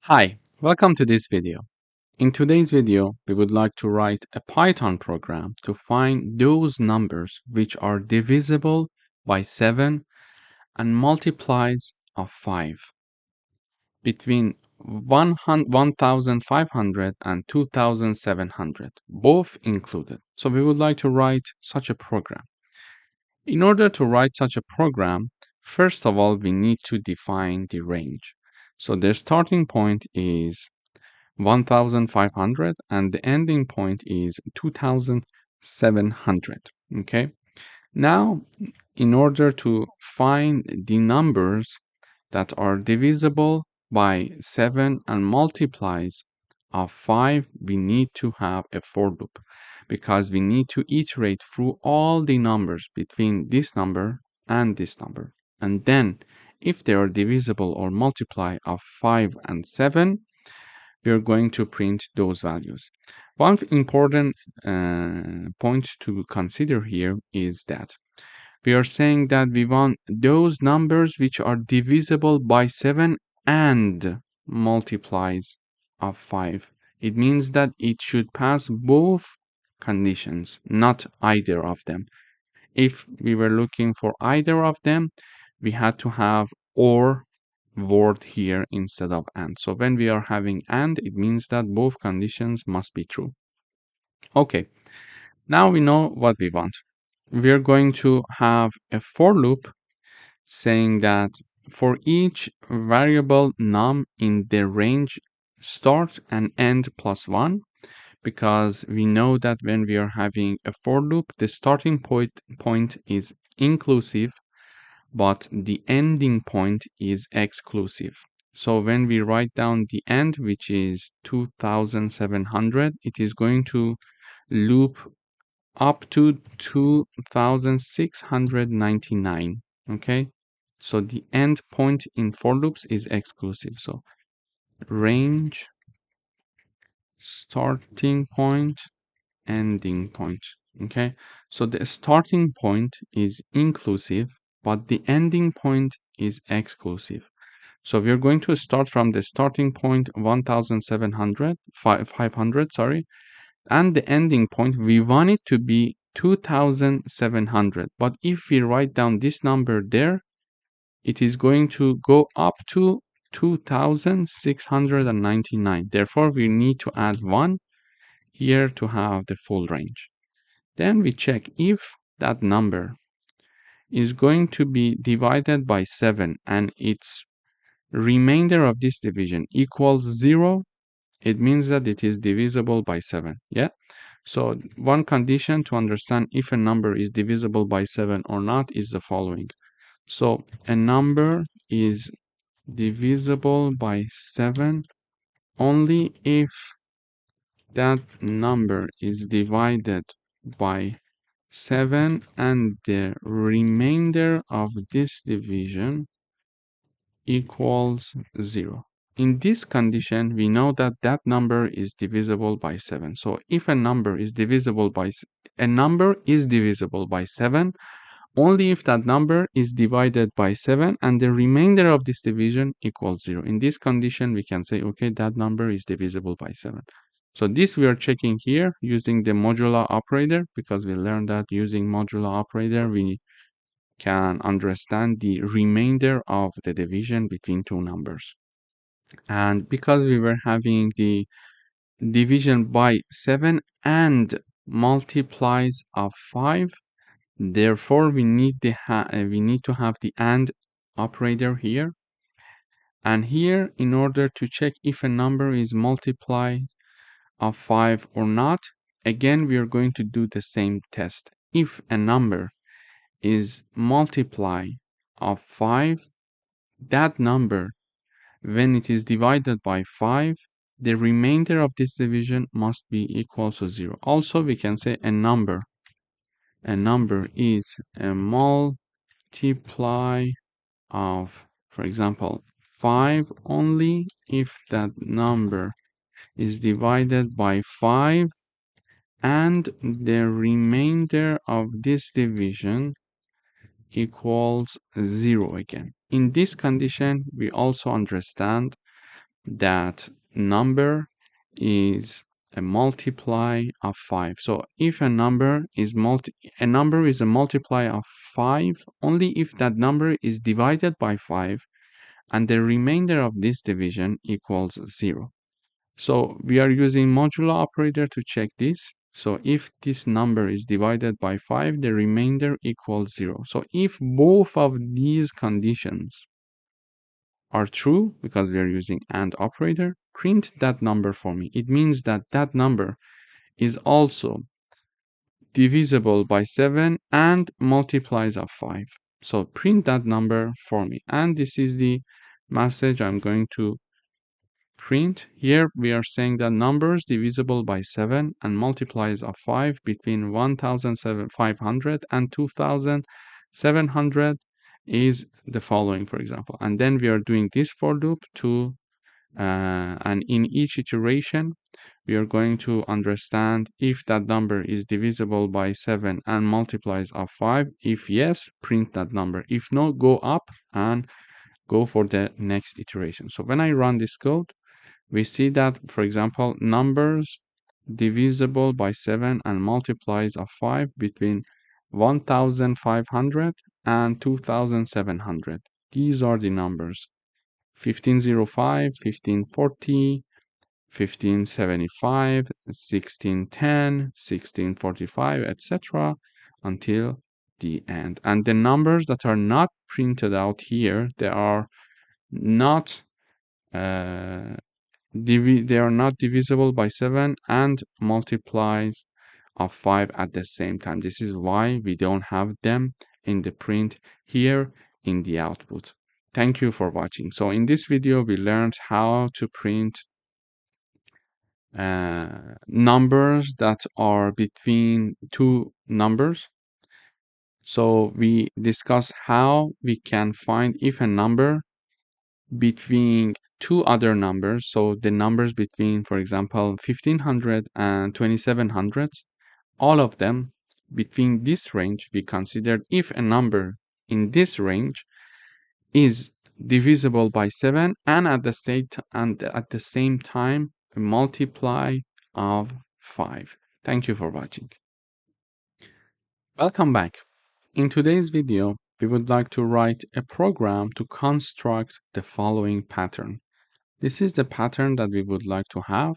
Hi, welcome to this video. In today's video, we would like to write a Python program to find those numbers which are divisible by 7 and multiplies of 5 between 1,500 and 2,700, both included. So we would like to write such a program. In order to write such a program, first of all, we need to define the range. So the starting point is 1,500 and the ending point is 2,700. Okay. Now, in order to find the numbers that are divisible by 7 and multiplies of 5, we need to have a for loop because we need to iterate through all the numbers between this number and this number. And then if they are divisible or multiply of 5 and 7, we are going to print those values. One important point to consider here is that we are saying that we want those numbers which are divisible by 7 and multiplies of 5. It means that it should pass both conditions, not either of them. If we were looking for either of them, we had to have or word here instead of and. So when we are having and, it means that both conditions must be true. Okay, now we know what we want. We're going to have a for loop saying that for each variable num in the range start and end plus 1, because we know that when we are having a for loop, the starting point is inclusive, but the ending point is exclusive. So when we write down the end, which is 2,700, it is going to loop up to 2,699. Okay, so the end point in for loops is exclusive. So range, starting point, ending point. Okay, so the starting point is inclusive, but the ending point is exclusive. So we're going to start from the starting point 500, sorry, and the ending point we want it to be 2,700. But if we write down this number there, it is going to go up to 2,699. Therefore, we need to add 1 here to have the full range. Then we check if that number is going to be divided by 7 and its remainder of this division equals 0, it means that it is divisible by 7. Yeah. So one condition to understand if a number is divisible by 7 or not is the following. So a number is divisible by 7 only if that number is divided by 7 and the remainder of this division equals 0. In this condition, we know that that number is divisible by 7. So if a number is divisible by 7 only if that number is divided by 7 and the remainder of this division equals 0. In this condition, we can say, okay, that number is divisible by 7. So this we are checking here using the modular operator, because we learned that using modular operator, we can understand the remainder of the division between two numbers. And because we were having the division by 7 and multiplies of 5, therefore we need to have the AND operator here. And here, in order to check if a number is multiplied of 5 or not, again we are going to do the same test. If a number is multiply of 5, that number, when it is divided by 5, the remainder of this division must be equal to 0. Also, we can say a number is a multiply of, for example, 5 only if that number is divided by 5 and the remainder of this division equals 0 again. In this condition, we also understand that number is a multiply of 5. So if a number is a multiply of 5 only if that number is divided by 5 and the remainder of this division equals 0. So we are using modulo operator to check this. So if this number is divided by 5, the remainder equals 0. So if both of these conditions are true, because we are using AND operator, print that number for me. It means that that number is also divisible by 7 and multiplies of 5. So print that number for me. And this is the message I'm going to print. Here we are saying that numbers divisible by 7 and multiplies of 5 between 1,500 and 2,700 is the following, for example. And then we are doing this for loop to and in each iteration we are going to understand if that number is divisible by 7 and multiplies of 5. If yes, print that number. If no, go up and go for the next iteration. So when I run this code, we see that, for example, numbers divisible by 7 and multiplies of 5 between 1,500 and 2,700. These are the numbers: 1505, 1540, 1575, 1610, 1645, etc. until the end. And the numbers that are not printed out here, they are not they are not divisible by 7 and multiplies of 5 at the same time. This is why we don't have them in the print here in the output. Thank you for watching. So in this video, we learned how to print numbers that are between two numbers. So we discuss how we can find if a number between two other numbers, so the numbers between, for example, 1500 and 2700, all of them between this range, we considered if a number in this range is divisible by 7 and at the same time a multiply of 5. Thank you for watching. Welcome back. In today's video, we would like to write a program to construct the following pattern. This is the pattern that we would like to have,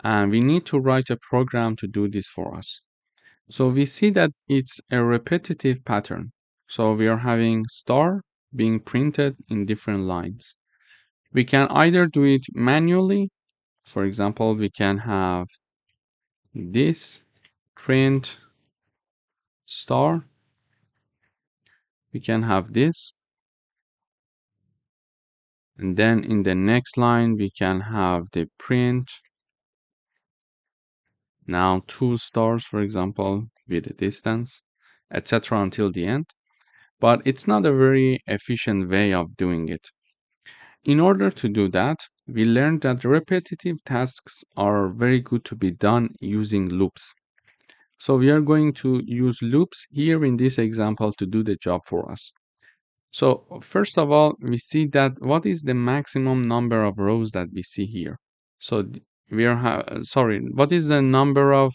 and we need to write a program to do this for us. So we see that it's a repetitive pattern. So we are having star being printed in different lines. We can either do it manually. For example, we can have this print star. We can have this. And then in the next line, we can have the print. Now 2 stars, for example, with a distance, etc. until the end. But it's not a very efficient way of doing it. In order to do that, we learned that repetitive tasks are very good to be done using loops. So we are going to use loops here in this example to do the job for us. So first of all, we see that what is the maximum number of rows that we see here. So we are what is the number of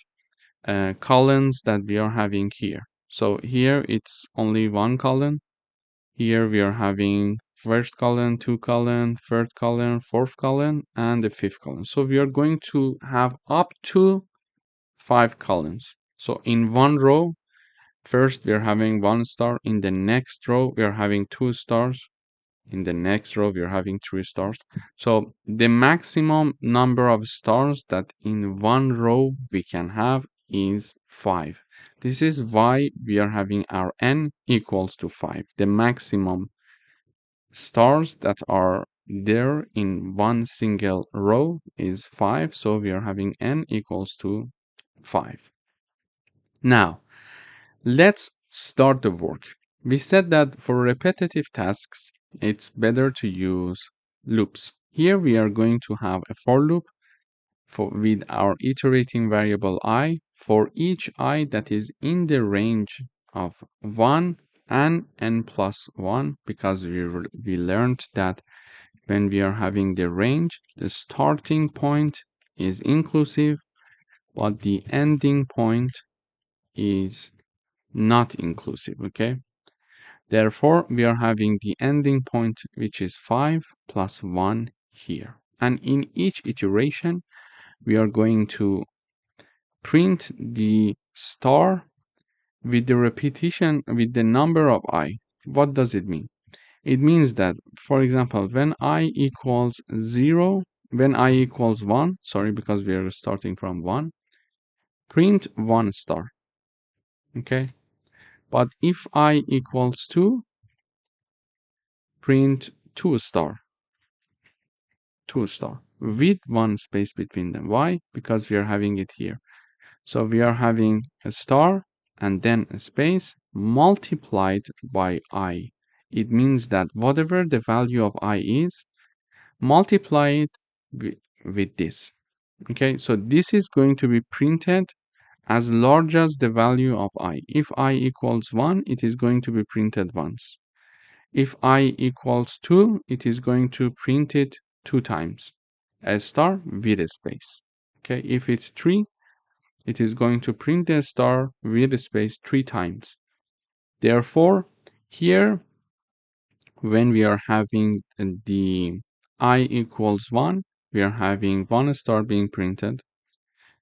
columns that we are having here. So here it's only one column. Here we are having first column, 2 column, third column, fourth column, and the 5th column. So we are going to have up to 5 columns. So in one row, first we are having 1 star. In the next row, we are having 2 stars. In the next row, we are having 3 stars. So the maximum number of stars that in one row we can have is 5. This is why we are having our n equals to 5. The maximum stars that are there in one single row is 5. So we are having n equals to 5. Now, let's start the work. We said that for repetitive tasks, it's better to use loops. Here we are going to have a for loop with our iterating variable I for each I that is in the range of 1 and n plus 1, because we learned that when we are having the range, the starting point is inclusive, but the ending point is not inclusive, okay? Therefore, we are having the ending point, which is 5 plus 1 here. And in each iteration, we are going to print the star with the repetition with the number of I. What does it mean? It means that, for example, when I equals 0, when I equals 1, sorry, because we are starting from 1, print 1 star, okay? But if I equals 2, print 2 star, 2 star, with 1 space between them. Why? Because we are having it here. So we are having a star and then a space multiplied by I. It means that whatever the value of I is, multiply it with this. Okay, so this is going to be printed as large as the value of I. If I equals 1, it is going to be printed once. If I equals 2, it is going to print it 2 times, a star with a space. Okay, if it's 3, it is going to print the star with a space 3 times. Therefore, here, when we are having the I equals 1, we are having 1 star being printed.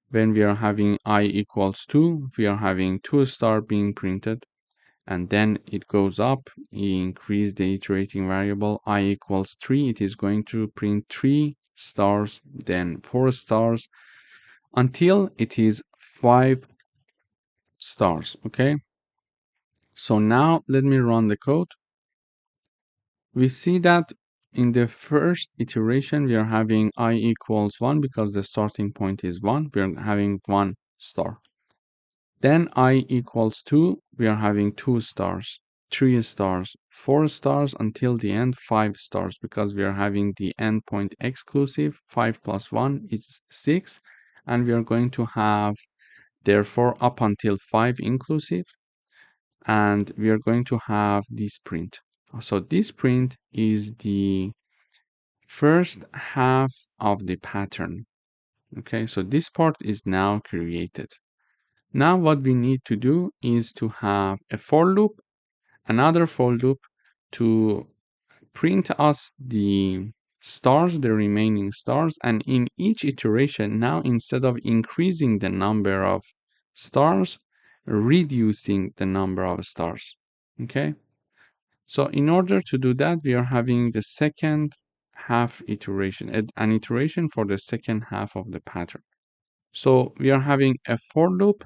When we are having I equals 2, we are having 2 star being printed. And then it goes up, increase the iterating variable, I equals 3, it is going to print 3 stars, then 4 stars, until it is 5 stars, okay? So now let me run the code. We see that in the first iteration, we are having I equals 1 because the starting point is 1, we are having 1 star. Then I equals 2, we are having 2 stars, 3 stars, 4 stars, until the end 5 stars, because we are having the endpoint exclusive. 5 plus 1 is 6, and we are going to have therefore up until 5 inclusive, and we are going to have this print. So this print is the first half of the pattern. Okay, so this part is now created. Now what we need to do is to have a for loop, another for loop to print us the stars, the remaining stars, and in each iteration, now instead of increasing the number of stars, reducing the number of stars. Okay, so in order to do that, we are having the second half iteration, an iteration for the second half of the pattern. So we are having a for loop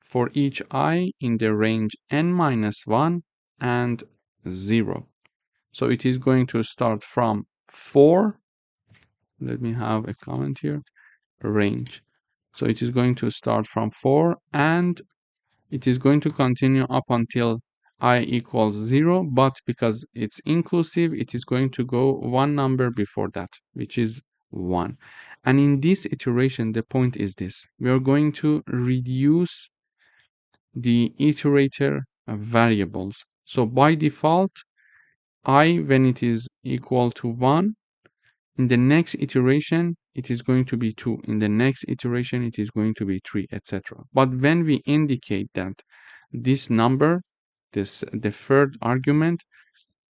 for each I in the range n-1 and 0. So it is going to start from 4. Let me have a comment here. Range. So it is going to start from 4, and it is going to continue up until I equals 0, but because it's inclusive, it is going to go one number before that, which is 1. And in this iteration, the point is this. We are going to reduce the iterator variables. So by default, I, when it is equal to 1, in the next iteration, it is going to be 2. In the next iteration, it is going to be 3, etc. But when we indicate that this number, the third argument,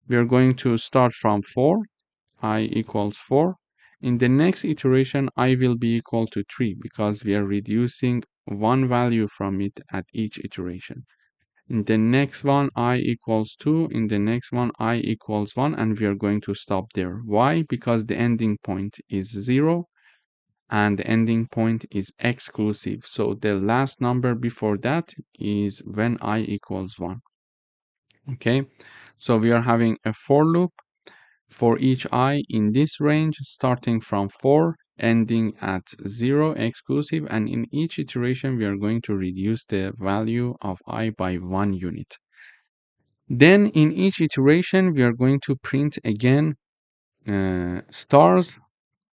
we are going to start from 4, I equals 4. In the next iteration, I will be equal to 3 because we are reducing one value from it at each iteration. In the next one, I equals 2. In the next one, I equals 1. And we are going to stop there. Why? Because the ending point is 0 and the ending point is exclusive. So the last number before that is when I equals 1. Okay, so we are having a for loop for each I in this range, starting from 4, ending at 0 exclusive, and in each iteration we are going to reduce the value of I by 1 unit. Then in each iteration we are going to print again stars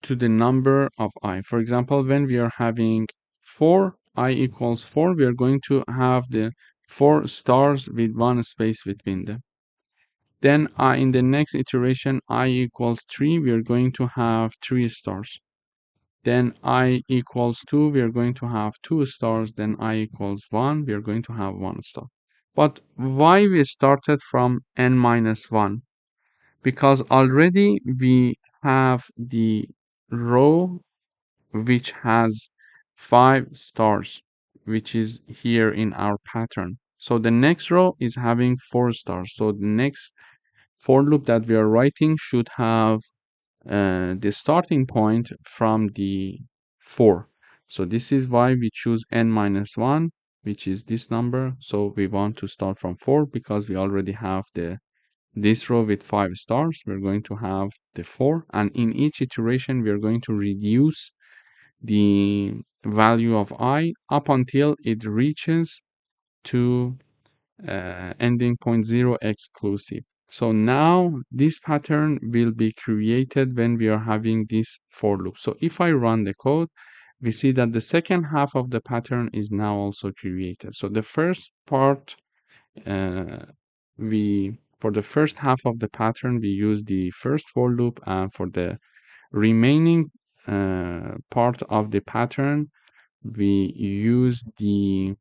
to the number of I. For example, when we are having 4, I equals 4, we are going to have the 4 stars with 1 space between them. Then in the next iteration, I equals 3, we are going to have 3 stars. Then I equals 2, we are going to have 2 stars. Then I equals 1, we are going to have 1 star. But why we started from n minus 1? Because already we have the row which has 5 stars, which is here in our pattern. So the next row is having 4 stars. So the next for loop that we are writing should have the starting point from the 4. So this is why we choose n minus 1, which is this number. So we want to start from 4 because we already have this row with 5 stars. We're going to have the 4, and in each iteration we are going to reduce the value of I up until it reaches to ending point 0 exclusive. So now this pattern will be created when we are having this for loop. So if I run the code, we see that the second half of the pattern is now also created. So the first part, for the first half of the pattern, we use the first for loop, and for the remaining part of the pattern, we use the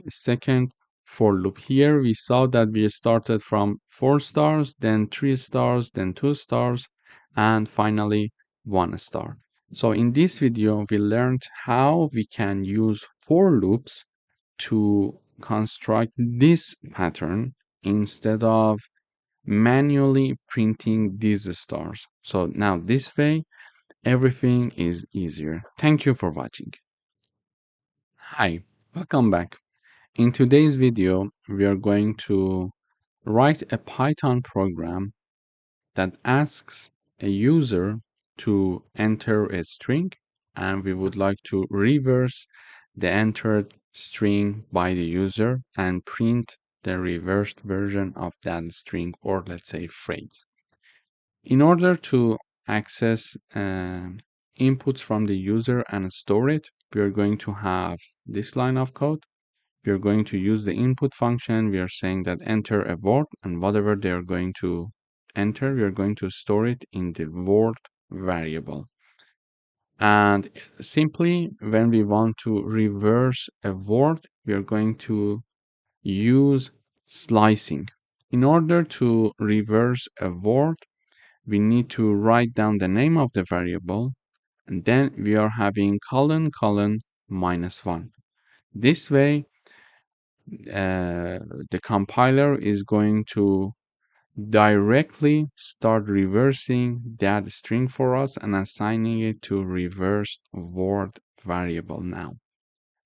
second for loop. Here we saw that we started from 4 stars, then 3 stars, then 2 stars, and finally 1 star. So in this video, we learned how we can use for loops to construct this pattern instead of manually printing these stars. So now this way, everything is easier. Thank you for watching. Hi, welcome back. In today's video, we are going to write a Python program that asks a user to enter a string, and we would like to reverse the entered string by the user and print the reversed version of that string, or let's say phrase. In order to access inputs from the user and store it, we are going to have this line of code. We are going to use the input function. We are saying that enter a word, and whatever they are going to enter, we are going to store it in the word variable. And simply, when we want to reverse a word, we are going to use slicing. In order to reverse a word, we need to write down the name of the variable, and then we are having colon -1. This way, the compiler is going to directly start reversing that string for us and assigning it to reversed word variable now.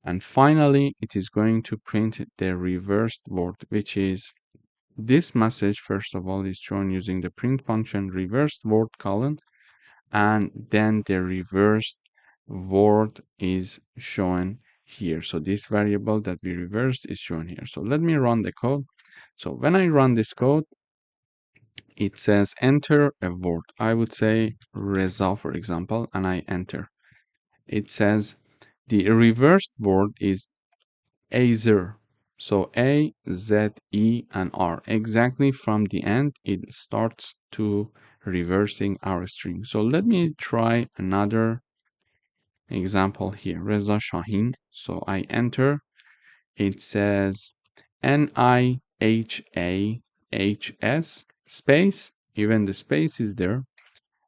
And finally, it is going to print the reversed word, which is this message. First of all, is shown using the print function reversed word colon, and then the reversed word is shown here. So this variable that we reversed is shown here. So let me run the code. So when I run this code, it says enter a word. I would say Reza, for example, and I enter. It says the reversed word is Azer. So A, Z, E, and R. Exactly from the end, it starts to reversing our string. So let me try another example here. Reza Shahin. So I enter. It says NIHAHS space. Even the space is there.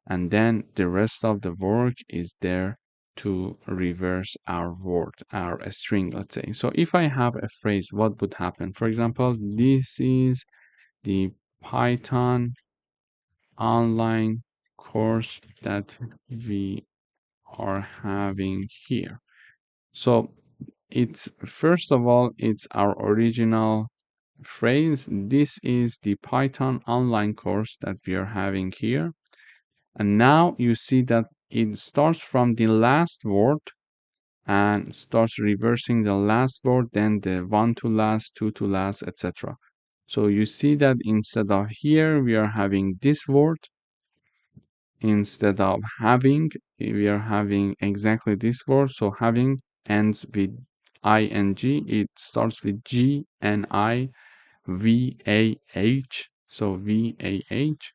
And then the rest of the work is there to reverse our word, our string, let's say. So if I have a phrase, what would happen? For example, this is the Python online course that we are having here. So it's, first of all, it's our original phrase. This is the Python online course that we are having here. And now you see that it starts from the last word and starts reversing the last word, then the one to last, two to last, etc. So you see that instead of here, we are having this word. Instead of having, we are having exactly this word. So having ends with ing, it starts with G and I VAH, so VAH,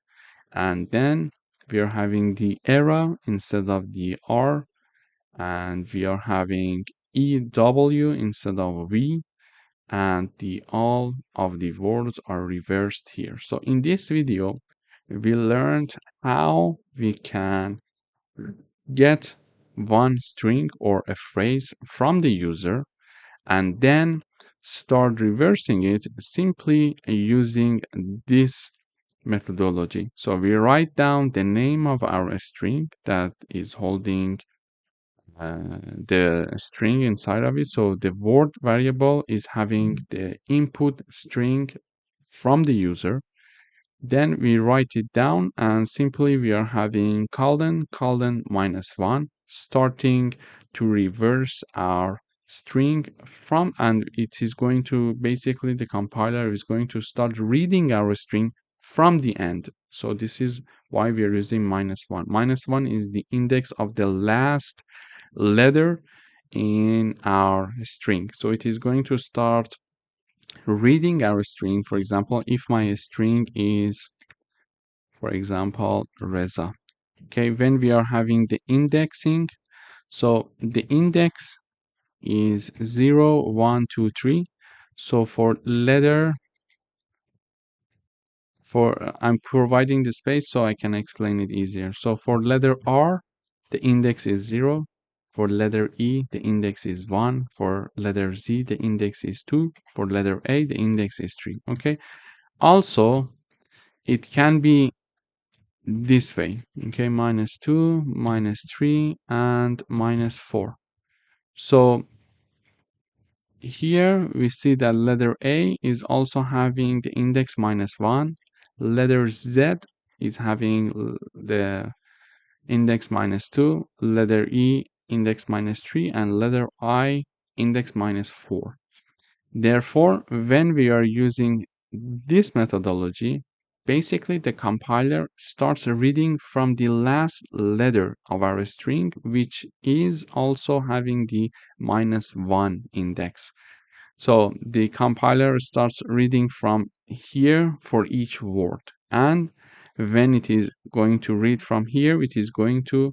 and then we are having the era instead of the R, and we are having EW instead of V, and all of the words are reversed here. So in this video, we learned how we can get one string or a phrase from the user and then start reversing it simply using this methodology. So we write down the name of our string that is holding the string inside of it. So the word variable is having the input string from the user. Then we write it down and simply we are having colon -1 starting to reverse our string from, and it is going to basically the compiler is going to start reading our string from the end. So this is why we are using -1. -1 is the index of the last letter in our string. So it is going to start reading our string. For example, if my string is, for example, Reza. Okay, when we are having the indexing, so the index is 0, 1, 2, 3. So for letter, I'm providing the space so I can explain it easier. So for letter R, the index is 0. For letter E, the index is 1. For letter Z, the index is 2. For letter A, the index is 3. Okay. Also, it can be this way. Okay, -2, -3, and -4. So here we see that letter A is also having the index -1. Letter Z is having the index -2. Letter E index -3, and letter I index -4. Therefore, when we are using this methodology, basically the compiler starts reading from the last letter of our string, which is also having the -1 index. So the compiler starts reading from here for each word. And when it is going to read from here, it is going to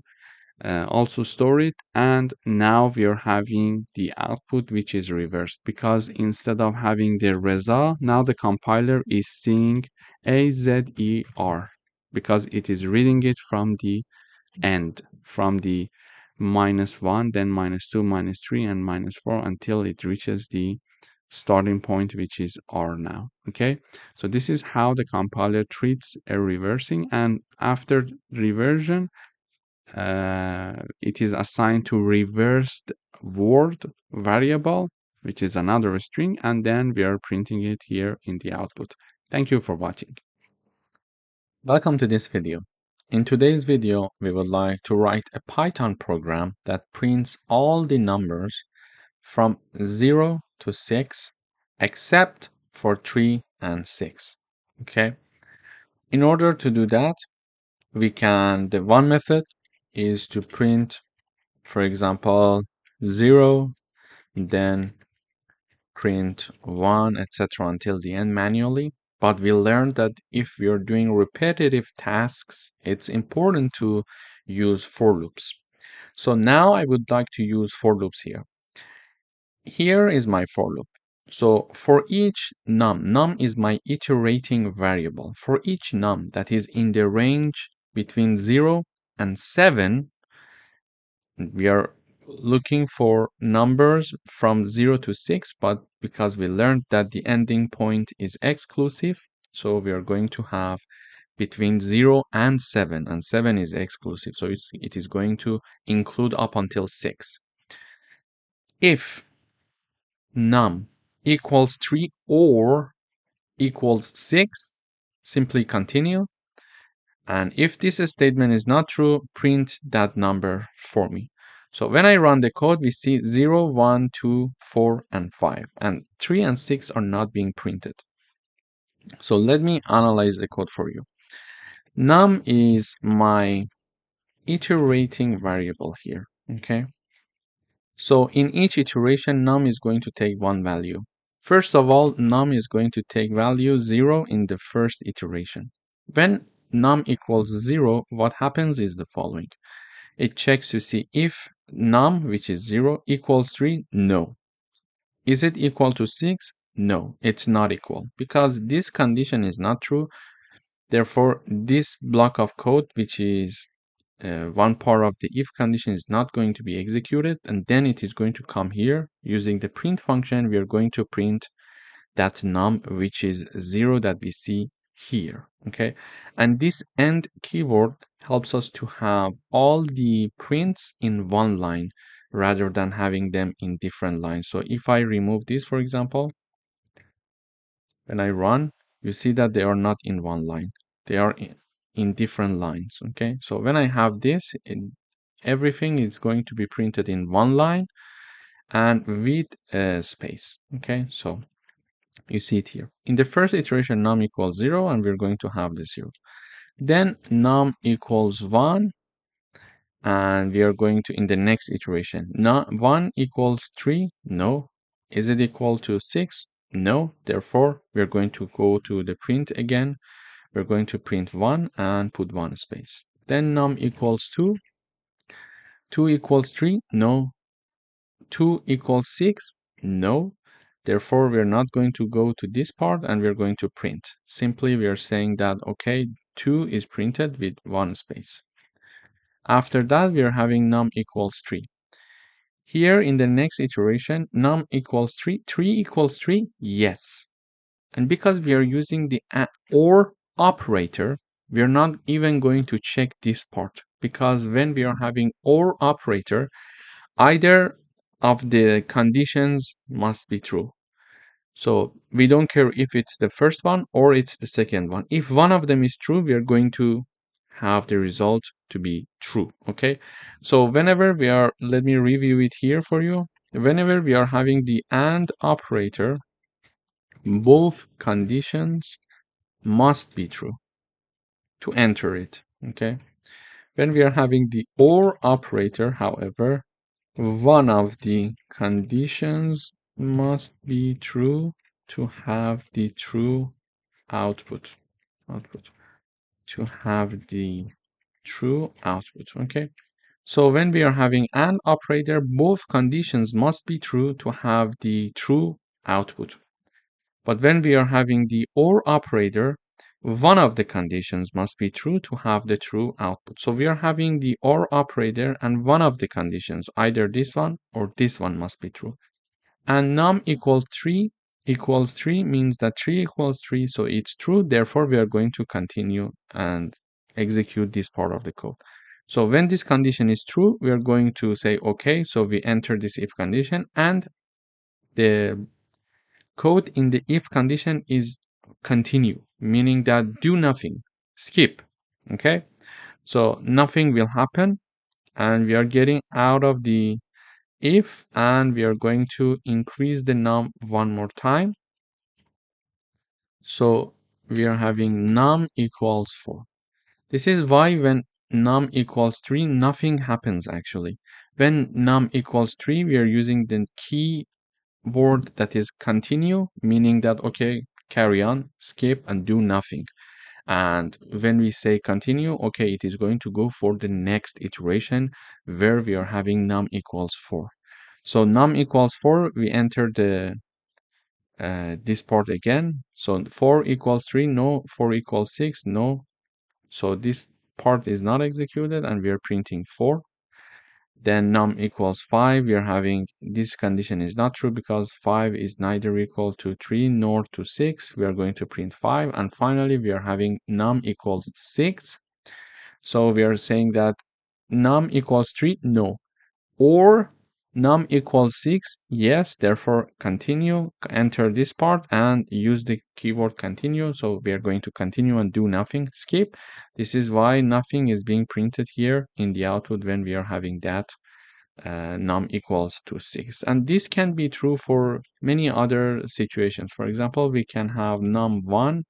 also store it, and now we are having the output which is reversed, because instead of having the Reza, now the compiler is seeing AZER because it is reading it from the end, from the -1, then -2, -3, and -4 until it reaches the starting point, which is R now. Okay, so this is how the compiler treats a reversing, and after reversion, it is assigned to reversed word variable, which is another string, and then we are printing it here in the output. Thank you for watching. Welcome to this video. In today's video, we would like to write a Python program that prints all the numbers from 0 to 6, except for 3 and 6. Okay. In order to do that, the one method is to print, for example, 0, then print 1, etc. until the end manually. But we learned that if we are doing repetitive tasks, it's important to use for loops. So now I would like to use for loops here. Here is my for loop. So for each num is my iterating variable. For each num that is in the range between 0 and 7, we are looking for numbers from 0 to 6, but because we learned that the ending point is exclusive, so we are going to have between 0 and 7, and 7 is exclusive, so it is going to include up until 6. If num equals 3 or equals 6, simply continue. And if this statement is not true, print that number for me. So when I run the code, we see 0, 1, 2, 4, and 5. And 3 and 6 are not being printed. So let me analyze the code for you. Num is my iterating variable here. Okay. So in each iteration, num is going to take one value. First of all, num is going to take value 0 in the first iteration. When num equals 0, what happens is the following. It checks to see if num, which is 0, equals 3. No. Is it equal to 6? No, it's not equal, because this condition is not true. Therefore, this block of code, which is one part of the if condition, is not going to be executed, and then it is going to come here. Using the print function, we are going to print that num, which is 0, that we see here. Okay, and this end keyword helps us to have all the prints in one line rather than having them in different lines. So if I remove this, for example, when I run, you see that they are not in one line. They are in different lines. Okay, so when I have this, everything is going to be printed in one line and with a space. Okay, so you see it here. In the first iteration, num equals 0, and we're going to have the 0. Then num equals 1, and we are going to, in the next iteration, 1 equals 3. No. Is it equal to 6? No. Therefore, we're going to go to the print again. We're going to print 1 and put 1 space. Then num equals 2. 2 equals 3? No. 2 equals 6? No. Therefore, we're not going to go to this part and we're going to print. Simply, we are saying that, okay, 2 is printed with 1 space. After that, we are having num equals 3. Here in the next iteration, num equals 3. 3 equals 3? Yes. And because we are using the OR operator, we are not even going to check this part, because when we are having OR operator, either of the conditions must be true. So we don't care if it's the first one or it's the second one. If one of them is true, we are going to have the result to be true. Okay, so whenever we are, let me review it here for you. Whenever we are having the AND operator, both conditions must be true to enter it. Okay, when we are having the OR operator, however, one of the conditions must be true to have the true output. To have the true output. Okay, so when we are having AND operator, both conditions must be true to have the true output. But when we are having the OR operator, one of the conditions must be true to have the true output. So we are having the OR operator, and one of the conditions, either this one or this one, must be true. And num equals 3 means that 3 equals 3, so it's true. Therefore, we are going to continue and execute this part of the code. So when this condition is true, we are going to say, okay, so we enter this if condition, and the code in the if condition is continue, meaning that do nothing, skip. Okay, so nothing will happen, and we are getting out of the if, and we are going to increase the num one more time. So we are having num equals 4. This is why when num equals 3, nothing happens actually. When num equals 3, we are using the key word that is continue, meaning that, okay, carry on, skip, and do nothing. And when we say continue, okay, it is going to go for the next iteration where we are having num equals 4. So num equals 4, we enter the this part again. So 4 equals 3, no. 4 equals 6, no. So this part is not executed, and we are printing 4. Then num equals 5, we are having this condition is not true because 5 is neither equal to 3 nor to 6. We are going to print 5. And finally, we are having num equals 6. So we are saying that num equals 3, no. Or num equals 6, yes. Therefore, continue, enter this part and use the keyword continue. So we are going to continue and do nothing, skip. This is why nothing is being printed here in the output when we are having that num equals to 6. And this can be true for many other situations. For example, we can have num1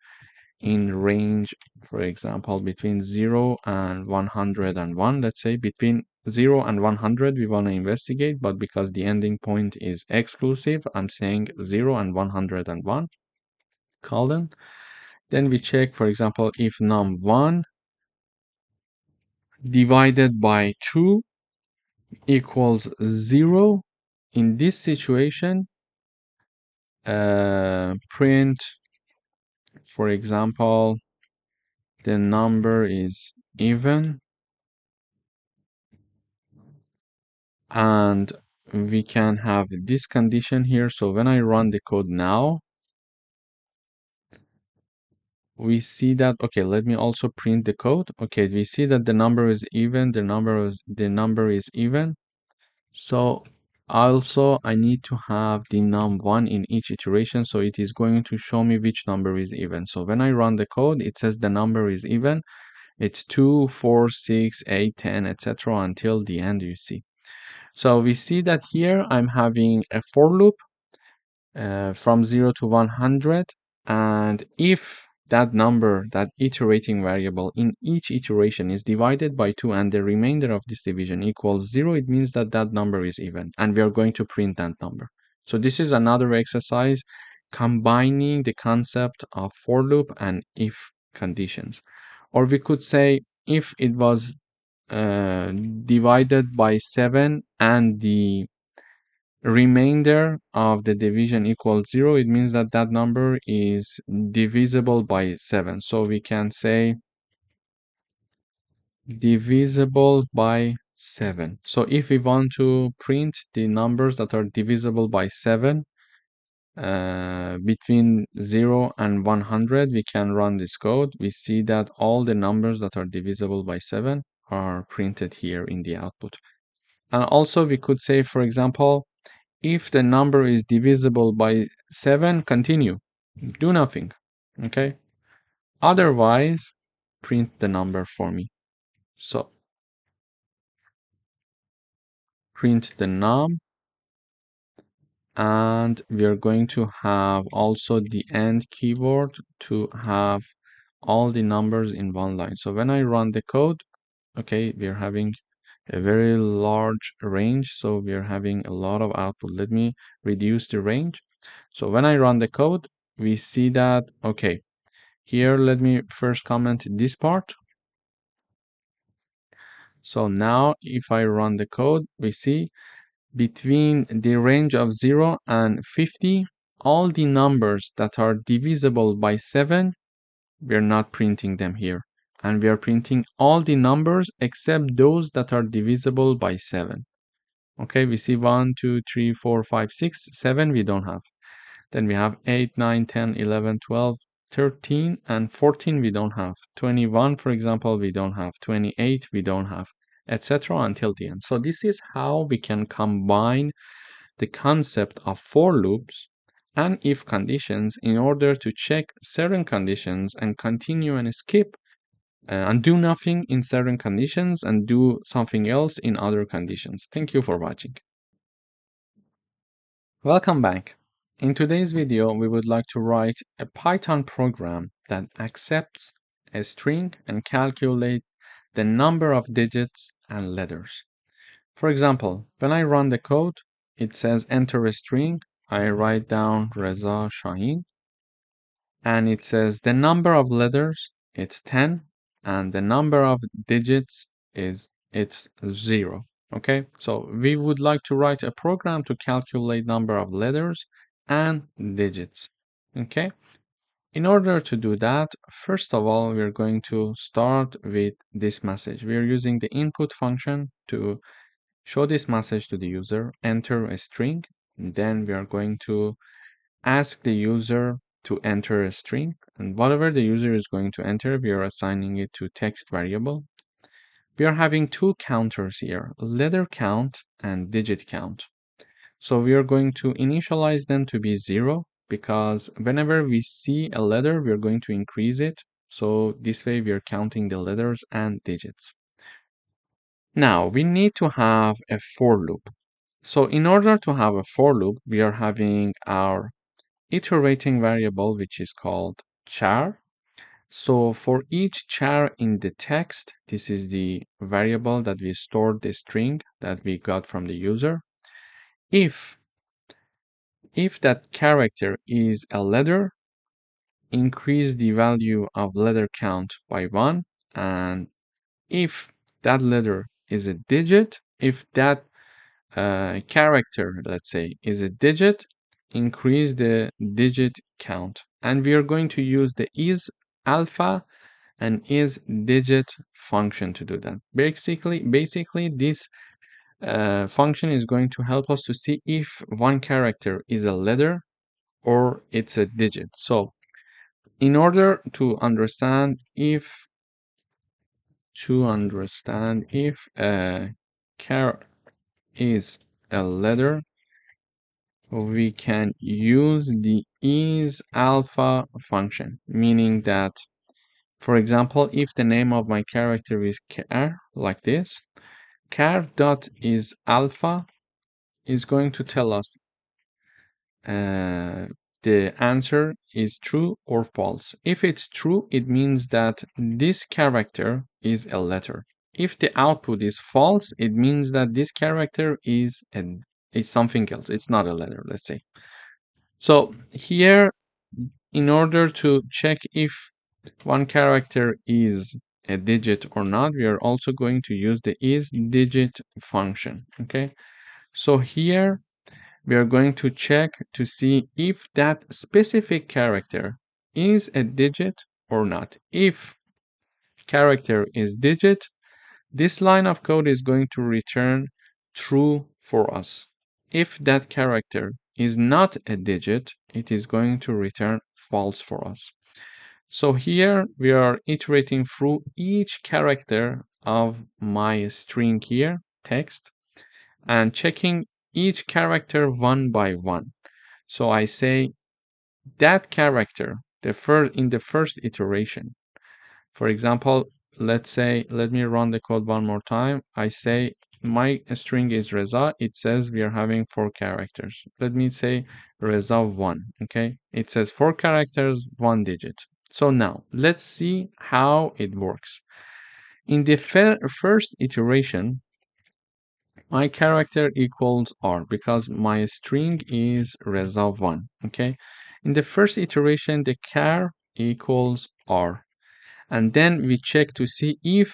in range, for example, between 0 and 101, let's say between 0 and 100 we want to investigate, but because the ending point is exclusive, I'm saying 0 and 101 colon. Then we check, for example, if num1 divided by 2 equals 0. In this situation, print, for example, the number is even, and we can have this condition here. So when I run the code now, we see that, okay, let me also print the code. Okay, we see that the number is even, the number is even. So also I need to have the num1 in each iteration, so it is going to show me which number is even. So when I run the code, it says the number is even. It's 2, 4, 6, 8, 10, etc. until the end, you see. So we see that here I'm having a for loop from 0 to 100, and if that number, that iterating variable in each iteration is divided by 2 and the remainder of this division equals 0, it means that that number is even, and we are going to print that number. So this is another exercise combining the concept of for loop and if conditions. Or we could say if it was divided by 7 and the remainder of the division equals 0, it means that that number is divisible by 7. So we can say divisible by 7. So if we want to print the numbers that are divisible by 7 between 0 and 100, we can run this code. We see that all the numbers that are divisible by 7 are printed here in the output. And also we could say, for example, if the number is divisible by 7, continue. Do nothing. Okay? Otherwise, print the number for me. So, print the num, and we are going to have also the end keyword to have all the numbers in one line. So when I run the code, okay, we are having a very large range, so we are having a lot of output. Let me reduce the range. So when I run the code, we see that, okay, here let me first comment this part. So now if I run the code, we see between the range of 0 and 50, all the numbers that are divisible by 7, we're not printing them here. And we are printing all the numbers except those that are divisible by 7. Okay, we see 1, 2, 3, 4, 5, 6, 7 we don't have. Then we have 8, 9, 10, 11, 12, 13, and 14 we don't have. 21, for example, we don't have. 28 we don't have, etc. until the end. So this is how we can combine the concept of for loops and if conditions in order to check certain conditions and continue and skip and do nothing in certain conditions and do something else in other conditions. Thank you for watching. Welcome back. In today's video, we would like to write a Python program that accepts a string and calculate the number of digits and letters. For example, when I run the code, it says enter a string. I write down Reza Shahin, and it says the number of letters, it's 10, and the number of digits it's 0. Okay, so we would like to write a program to calculate number of letters and digits. Okay, in order to do that, first of all, we're going to start with this message. We're using the input function to show this message to the user, enter a string, and then we are going to ask the user to enter a string, and whatever the user is going to enter, we are assigning it to text variable. We are having two counters here, letter count and digit count. So we are going to initialize them to be 0 because whenever we see a letter, we are going to increase it. So this way we are counting the letters and digits. Now we need to have a for loop. So in order to have a for loop, we are having our iterating variable, which is called char. So for each char in the text, this is the variable that we stored the string that we got from the user. If that character is a letter, increase the value of letter count by 1, and if that letter is a digit, if that character, let's say, is a digit, increase the digit count. And we are going to use the is alpha and is digit function to do that. Basically, this function is going to help us to see if one character is a letter or it's a digit. So in order to understand if a char is a letter, we can use the is alpha function, meaning that, for example, if the name of my character is char, like this, char dot is alpha is going to tell us the answer is true or false. If it's true, it means that this character is a letter. If the output is false, it means that this character is something else. It's not a letter, let's say. So here, in order to check if one character is a digit or not, we are also going to use the is digit function. Okay, so here we are going to check to see if that specific character is a digit or not. If character is digit, this line of code is going to return true for us. If that character is not a digit, it is going to return false for us. So here we are iterating through each character of my string here, text, and checking each character one by one. So I say that character, in the first iteration. For example, let me run the code one more time. I say my string is Reza. It says we are having 4 characters. Let me say Reza 1. Okay, it says 4 characters, 1 digit. So now let's see how it works. In the first iteration, my character equals R because my string is Reza 1. Okay, in the first iteration, the char equals R. And then we check to see if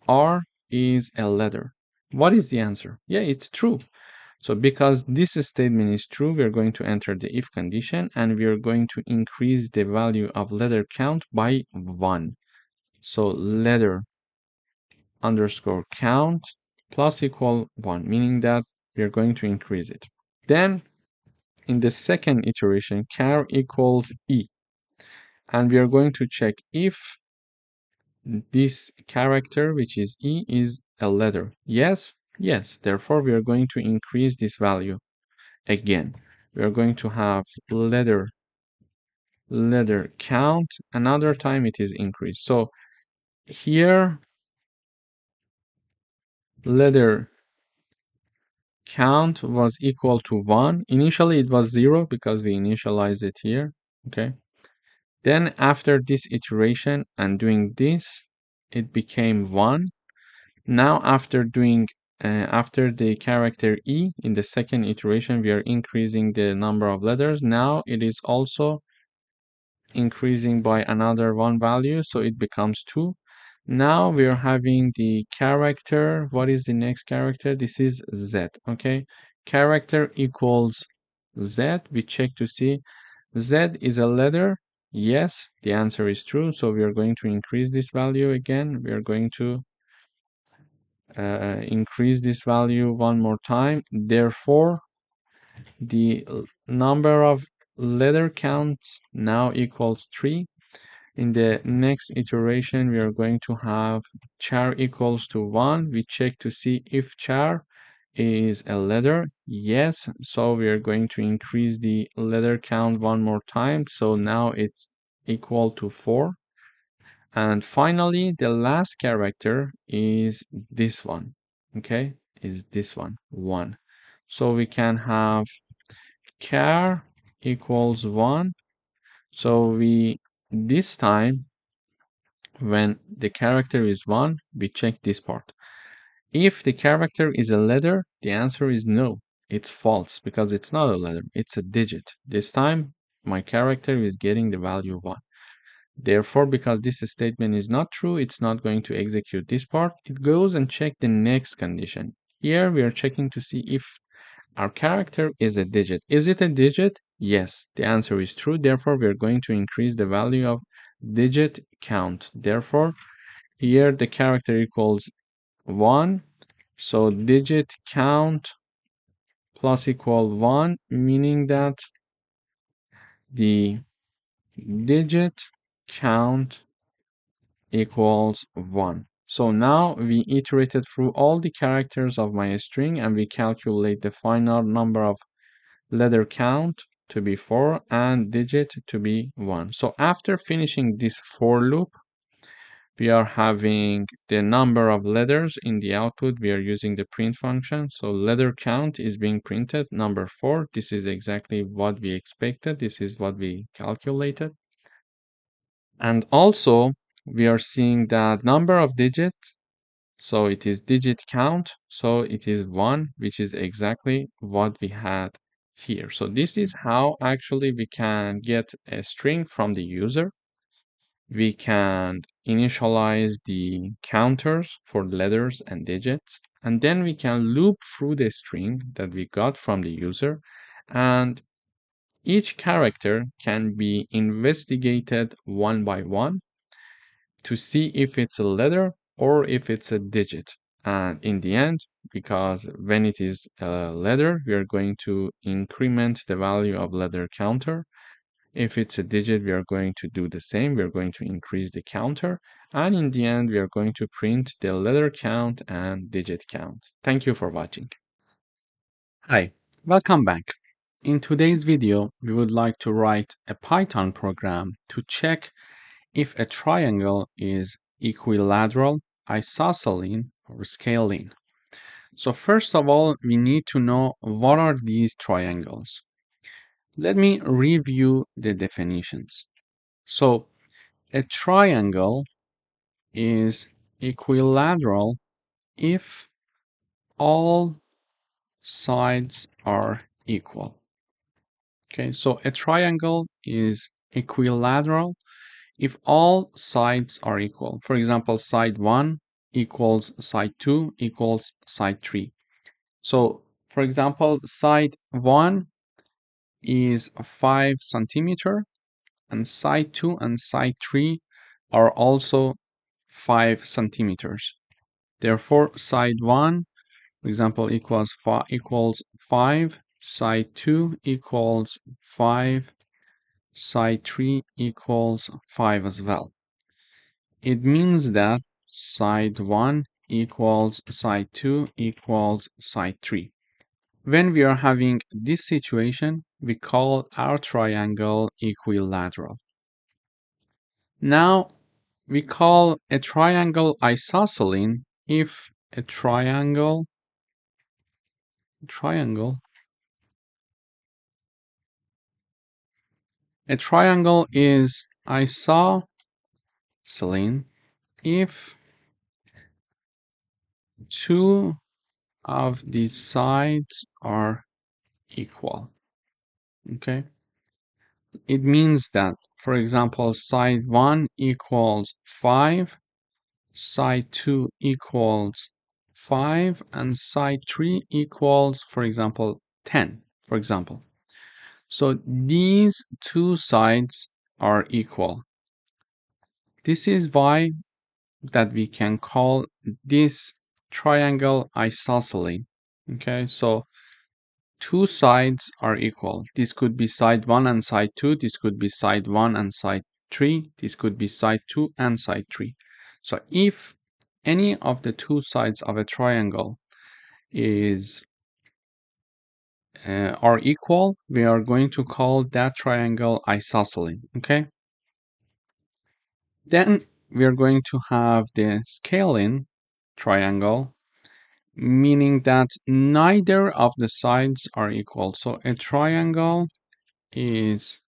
R is a letter. What is the answer? Yeah, it's true. So because this statement is true, we are going to enter the if condition and we are going to increase the value of letter count by 1. So letter underscore count plus equal 1, meaning that we are going to increase it. Then in the second iteration, char equals E. And we are going to check if this character, which is E, is a letter. Yes, yes. Therefore, we are going to increase this value again. We are going to have letter count. Another time it is increased. So here, letter count was equal to 1. Initially, it was 0 because we initialized it here. Okay. Then after this iteration and doing this, it became 1. Now after the character E in the second iteration, we are increasing the number of letters. Now it is also increasing by another 1 value, so it becomes 2. Now we are having the character. What is the next character? This is Z. Okay, character equals Z. We check to see Z is a letter. Yes, the answer is true. So we are going to increase this value again. We are going to increase this value one more time. Therefore, the number of letter counts now equals 3. In the next iteration, we are going to have char equals to 1. We check to see if char is a letter. Yes, so we are going to increase the letter count one more time. So now it's equal to 4. And finally, the last character is this one. Okay, is this one, 1. So we can have char equals 1. So we this time, when the character is 1, we check this part. If the character is a letter, the answer is no. It's false because it's not a letter, it's a digit. This time, my character is getting the value 1. Therefore, because this statement is not true, it's not going to execute this part. It goes and check the next condition. Here, we are checking to see if our character is a digit. Is it a digit? Yes, the answer is true. Therefore, we are going to increase the value of digit count. Therefore, here the character equals 1. So digit count plus equal 1, meaning that the digit count equals 1. So now we iterated through all the characters of my string and we calculate the final number of letter count to be 4 and digit to be 1. So after finishing this for loop, we are having the number of letters in the output. We are using the print function. So letter count is being printed, number 4. This is exactly what we expected. This is what we calculated. And also, we are seeing that number of digits. So it is digit count. So it is 1, which is exactly what we had here. So this is how actually we can get a string from the user. We can initialize the counters for letters and digits, and then we can loop through the string that we got from the user, and each character can be investigated one by one to see if it's a letter or if it's a digit. And in the end, because when it is a letter, we are going to increment the value of letter counter. If it's a digit, we are going to do the same. We are going to increase the counter. And in the end, we are going to print the letter count and digit count. Thank you for watching. Hi, welcome back. In today's video, we would like to write a Python program to check if a triangle is equilateral, isosceles, or scalene. So first of all, we need to know what are these triangles. Let me review the definitions. So a triangle is equilateral if all sides are equal. Okay, so a triangle is equilateral if all sides are equal. For example, side 1 equals side 2 equals side 3. So, for example, side 1 is 5 centimeter and side 2 and side 3 are also 5 centimeters. Therefore, side 1, for example, equals 5, side 2 equals 5, side 3 equals 5 as well. It means that side 1 equals side 2 equals side 3. When we are having this situation, we call our triangle equilateral. Now, we call a triangle isosceles if a triangle is isosceles if two of the sides are equal. Okay? It means that, for example, side 1 equals 5, side 2 equals 5, and side 3 equals, for example, 10, for example. So these two sides are equal. This is why that we can call this triangle isosceles. Okay, so two sides are equal. This could be side 1 and side 2. This could be side 1 and side 3. This could be side 2 and side 3. So if any of the two sides of a triangle are equal, we are going to call that triangle isosceles. Okay. Then we are going to have the scalene triangle, meaning that neither of the sides are equal. So a triangle is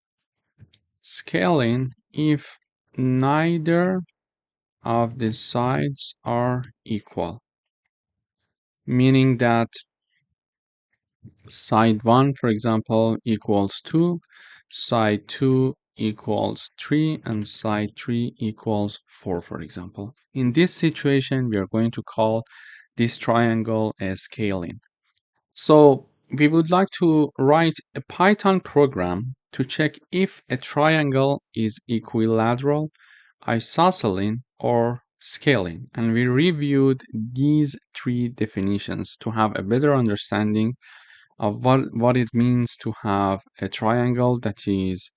scalene if neither of the sides are equal, meaning that side 1, for example, equals 2, side 2 equals 3, and side 3 equals 4, for example. In this situation, we are going to call this triangle a scaling. So we would like to write a Python program to check if a triangle is equilateral, isosceles, or scaling. And we reviewed these three definitions to have a better understanding of what it means to have a triangle that is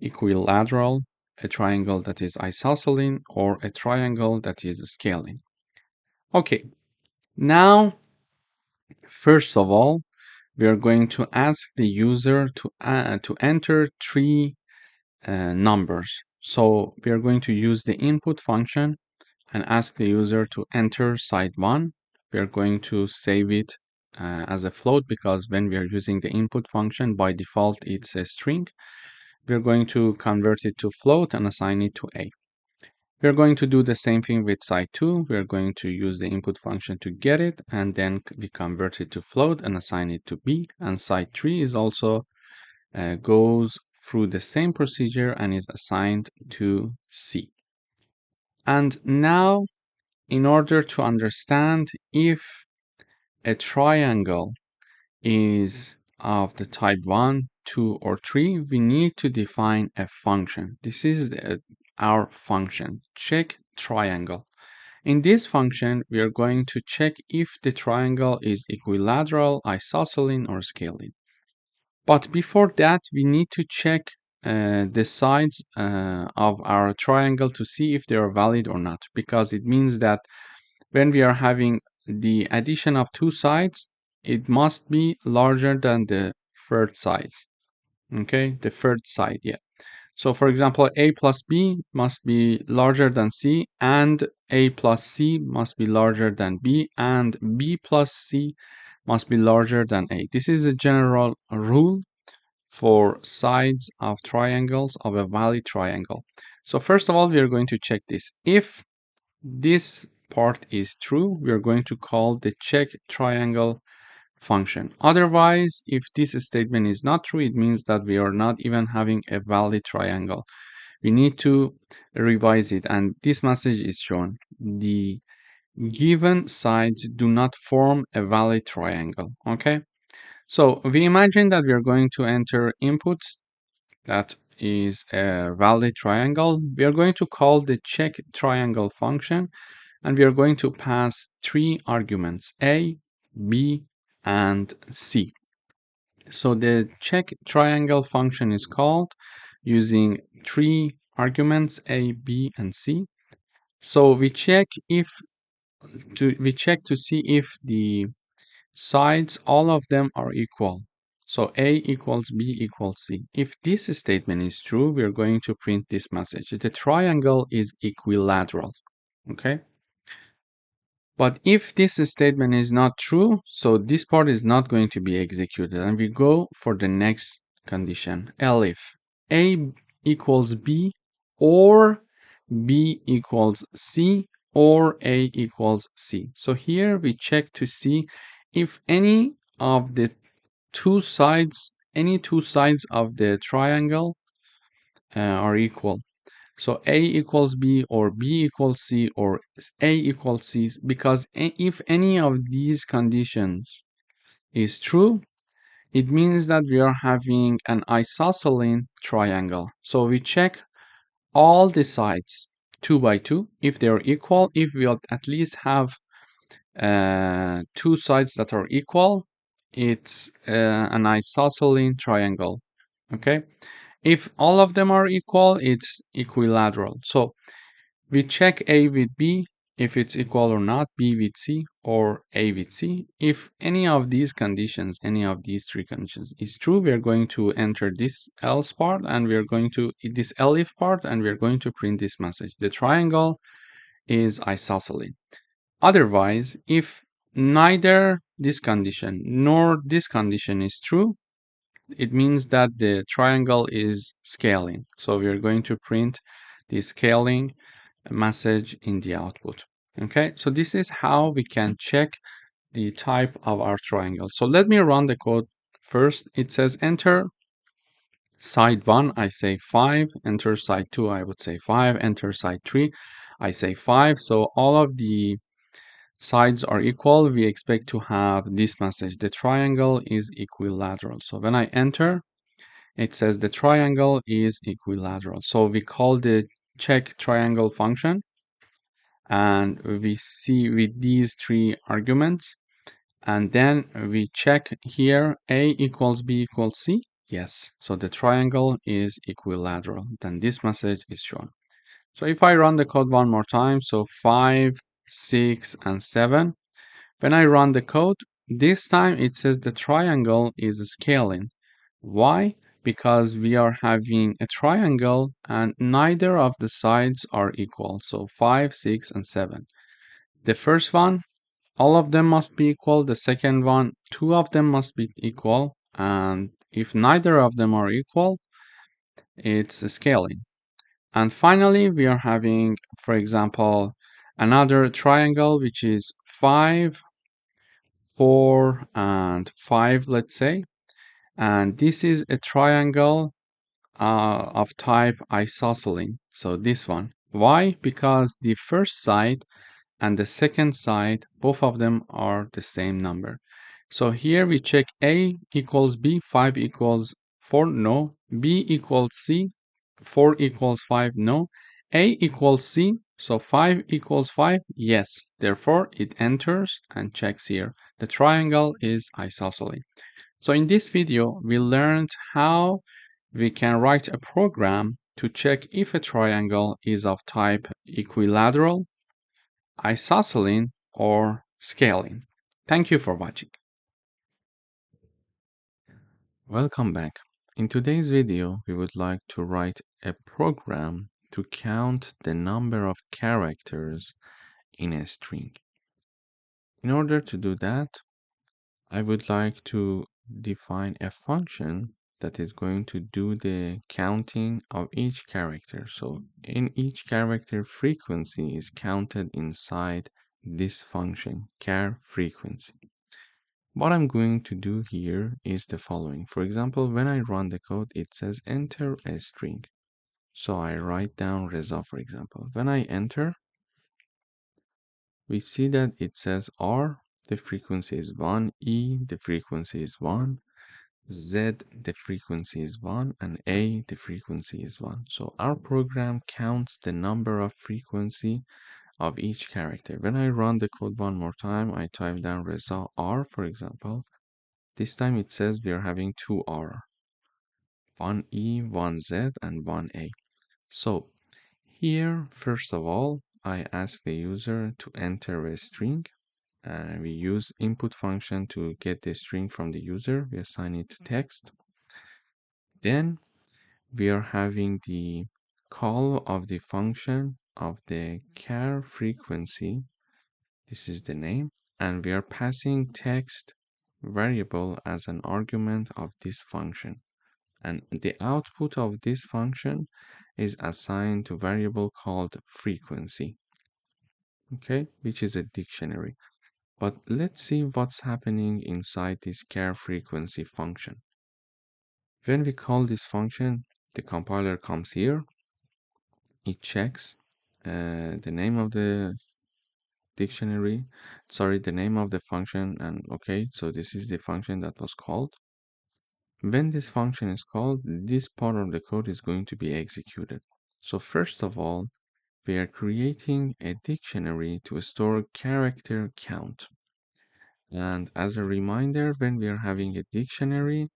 equilateral, a triangle that is isosceles, or a triangle that is scaling. Okay, now, first of all, we are going to ask the user to enter three numbers. So we are going to use the input function and ask the user to enter side 1. We are going to save it as a float because when we are using the input function, by default, it's a string. We're going to convert it to float and assign it to a. We're going to do the same thing with side 2. We're going to use the input function to get it, and then we convert it to float and assign it to b. And side 3 is also goes through the same procedure and is assigned to c. And now, in order to understand if a triangle is of the type 1, 2, or 3, we need to define a function. This is our function, check triangle. In this function, we are going to check if the triangle is equilateral, isosceles, or scaling. But before that, we need to check the sides of our triangle to see if they are valid or not, because it means that when we are having the addition of two sides, it must be larger than the third side. Okay, the third side, yeah. So for example, a plus b must be larger than c, and a plus c must be larger than b, and b plus c must be larger than a. This is a general rule for sides of triangles of a valid triangle. So first of all, we are going to check this. If this part is true, we are going to call the check triangle function. Otherwise, if this statement is not true, it means that we are not even having a valid triangle. We need to revise it, and this message is shown. The given sides do not form a valid triangle. Okay, so we imagine that we are going to enter inputs that is a valid triangle. We are going to call the check triangle function, and we are going to pass three arguments, a, b, and c. So the check triangle function is called using three arguments, a, b, and c. So we check to see if the sides, all of them are equal. So a equals b equals c. If this statement is true, we are going to print this message. The triangle is equilateral. Okay. But if this statement is not true, so this part is not going to be executed. And we go for the next condition. Elif a equals b, or b equals c, or a equals c. So here we check to see if any of the two sides of the triangle are equal. So a equals b, or b equals c, or a equals c, because if any of these conditions is true, it means that we are having an isosceles triangle. So we check all the sides 2 by 2 if they are equal. If we at least have two sides that are equal, it's an isosceles triangle. Okay, if all of them are equal, it's equilateral. So we check a with b if it's equal or not, b with c, or a with c. If any of these conditions, any of these three conditions is true, we are going to enter this else part, and we are going to this elif part, and we are going to print this message. The triangle is isosceles. Otherwise, if neither this condition nor this condition is true, it means that the triangle is scaling. So we are going to print the scaling message in the output. Okay, so this is how we can check the type of our triangle. So let me run the code first. It says enter side 1, I say 5, enter side 2, I would say 5, enter side 3, I say 5. So all of the sides are equal. We expect to have this message: the triangle is equilateral. So when I enter, it says the triangle is equilateral. So we call the check triangle function, and we see with these three arguments, and then we check here a equals b equals c. Yes, so the triangle is equilateral. Then this message is shown. So if I run the code one more time, so 5, 6, and 7, when I run the code, this time it says the triangle is scaling. Why? Because we are having a triangle and neither of the sides are equal. So 5, 6, and 7. The first one, all of them must be equal. The second one, two of them must be equal. And if neither of them are equal, it's scaling. And finally, we are having, for example, another triangle, which is 5, 4, and 5, let's say. And this is a triangle of type isosceles. So this one. Why? Because the first side and the second side, both of them are the same number. So here we check A equals B, 5 equals 4, no. B equals C, 4 equals 5, no. A equals C, so 5 equals 5, yes. Therefore, it enters and checks here. The triangle is isosceles. So in this video, we learned how we can write a program to check if a triangle is of type equilateral, isosceles, or scaling. Thank you for watching. Welcome back. In today's video, we would like to write a program to count the number of characters in a string. In order to do that, I would like to define a function that is going to do the counting of each character. So in each character, frequency is counted inside this function, char frequency. What I'm going to do here is the following. For example, when I run the code, it says enter a string. So I write down Reza, for example. When I enter, we see that it says R, the frequency is 1, E, the frequency is 1, Z, the frequency is 1, and A, the frequency is 1. So our program counts the number of frequency of each character. When I run the code one more time, I type down Reza R, for example. This time it says we are having two R, one E, one Z, and one A. So here, first of all, I ask the user to enter a string. We use input function to get the string from the user. We assign it to text. Then we are having the call of the function of the char frequency. This is the name. And we are passing text variable as an argument of this function. And the output of this function is assigned to variable called frequency, okay, which is a dictionary. But let's see what's happening inside this char frequency function. When we call this function, the compiler comes here. It checks the name of the dictionary, sorry, the name of the function, and okay, so this is the function that was called. When this function is called, this part of the code is going to be executed. So first of all, we are creating a dictionary to store character count. And as a reminder, when we are having a dictionary,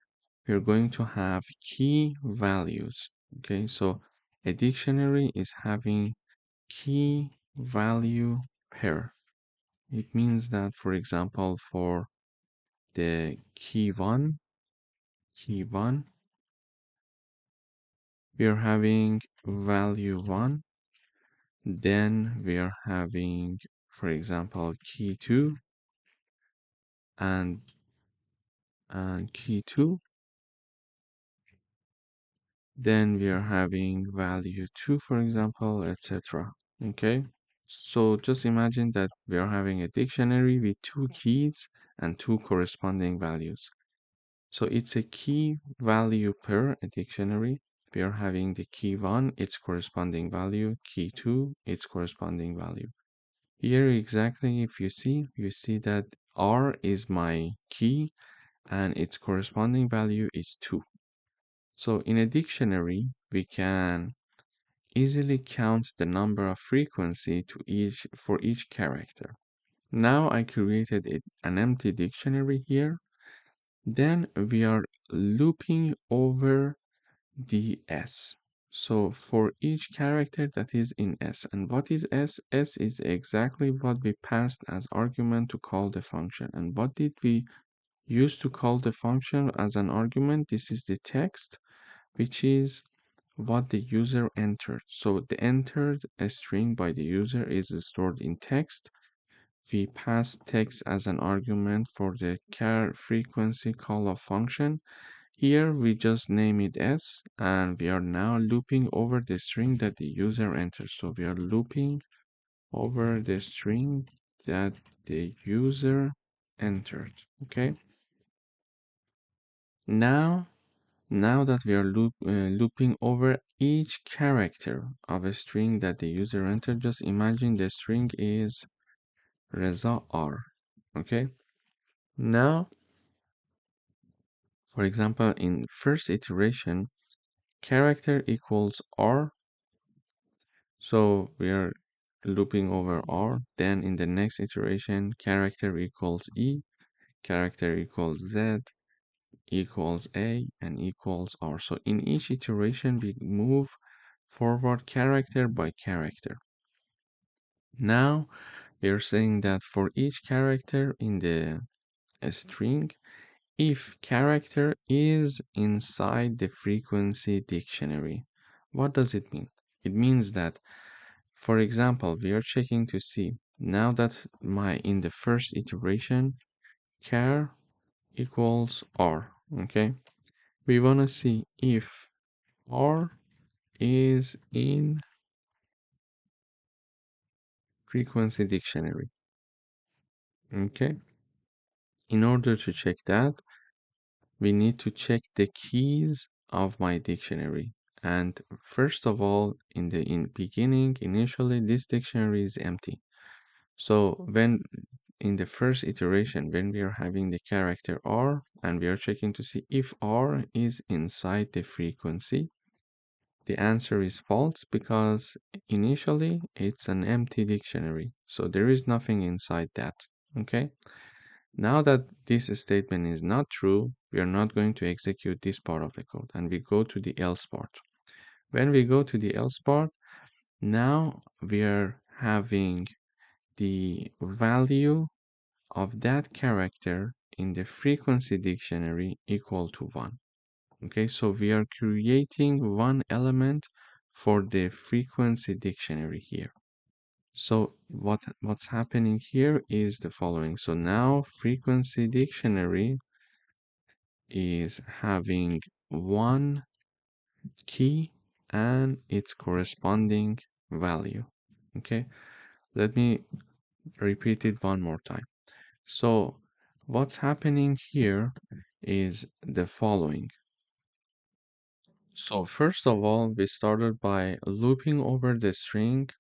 we're going to have key values. Okay, so a dictionary is having key value pair. It means that, for example, for the key1, we are having value 1. Then we are having, for example, key2 and key2. Then we are having value 2, for example, etc. Okay, so just imagine that we are having a dictionary with two keys and two corresponding values. So it's a key value per a dictionary. We are having the key 1, its corresponding value, key 2, its corresponding value. Here exactly, if you see that R is my key and its corresponding value is 2. So in a dictionary, we can easily count the number of frequency for each character. Now I created an empty dictionary here. Then we are looping over the S. So for each character that is in S. And what is S? S is exactly what we passed as argument to call the function. And what did we use to call the function as an argument? This is the text, which is what the user entered. So the entered string by the user is stored in text. We pass text as an argument for the char frequency call of function. Here we just name it s, and we are now looping over the string that the user enters. So we are looping over the string that the user entered. Okay. Now that we are looping over each character of a string that the user entered, just imagine the string is Reza R. Okay. Now, for example, in first iteration, character equals R. So we are looping over R. Then in the next iteration, character equals E, character equals Z, equals A, and equals R. So in each iteration, we move forward character by character. Now we are saying that for each character in the string, if character is inside the frequency dictionary, what does it mean? It means that, for example, we are checking to see now that in the first iteration, char equals R, okay? We want to see if R is in frequency dictionary, okay? In order to check that, we need to check the keys of my dictionary. And first of all, in beginning, initially, this dictionary is empty. So when in the first iteration, when we are having the character R and we are checking to see if R is inside the frequency, the answer is false because initially it's an empty dictionary. So there is nothing inside that. Okay. Now that this statement is not true, we are not going to execute this part of the code and we go to the else part. When we go to the else part, now we are having the value of that character in the frequency dictionary equal to 1. Okay, so we are creating one element for the frequency dictionary here. So what's happening here is the following. So now frequency dictionary is having one key and its corresponding value. Okay, let me repeat it one more time. So what's happening here is the following. So first of all, we started by looping over the string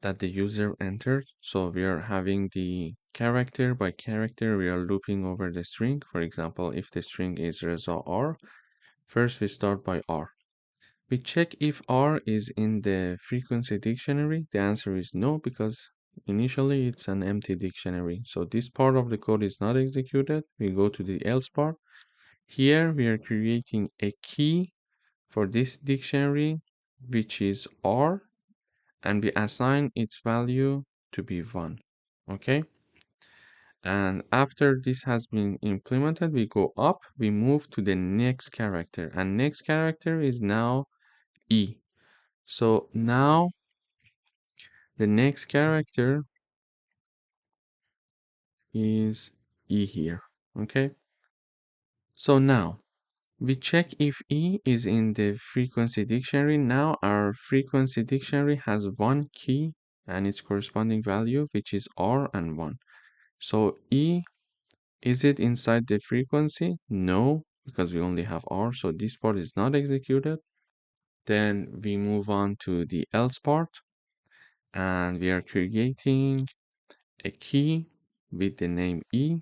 that the user entered. So we are having the character by character, we are looping over the string. For example, if the string is Reza R, first we start by R. We check if R is in the frequency dictionary. The answer is no, because initially it's an empty dictionary. So this part of the code is not executed. We go to the else part. Here we are creating a key for this dictionary, which is R, and we assign its value to be 1. Okay. And after this has been implemented, we go up, we move to the next character, and next character is now E. So now the next character is E here. Okay. So now We check if E is in the frequency dictionary. Now our frequency dictionary has one key and its corresponding value, which is R and 1. So E, is it inside the frequency? No, because we only have R, so this part is not executed. Then we move on to the else part, and we are creating a key with the name E,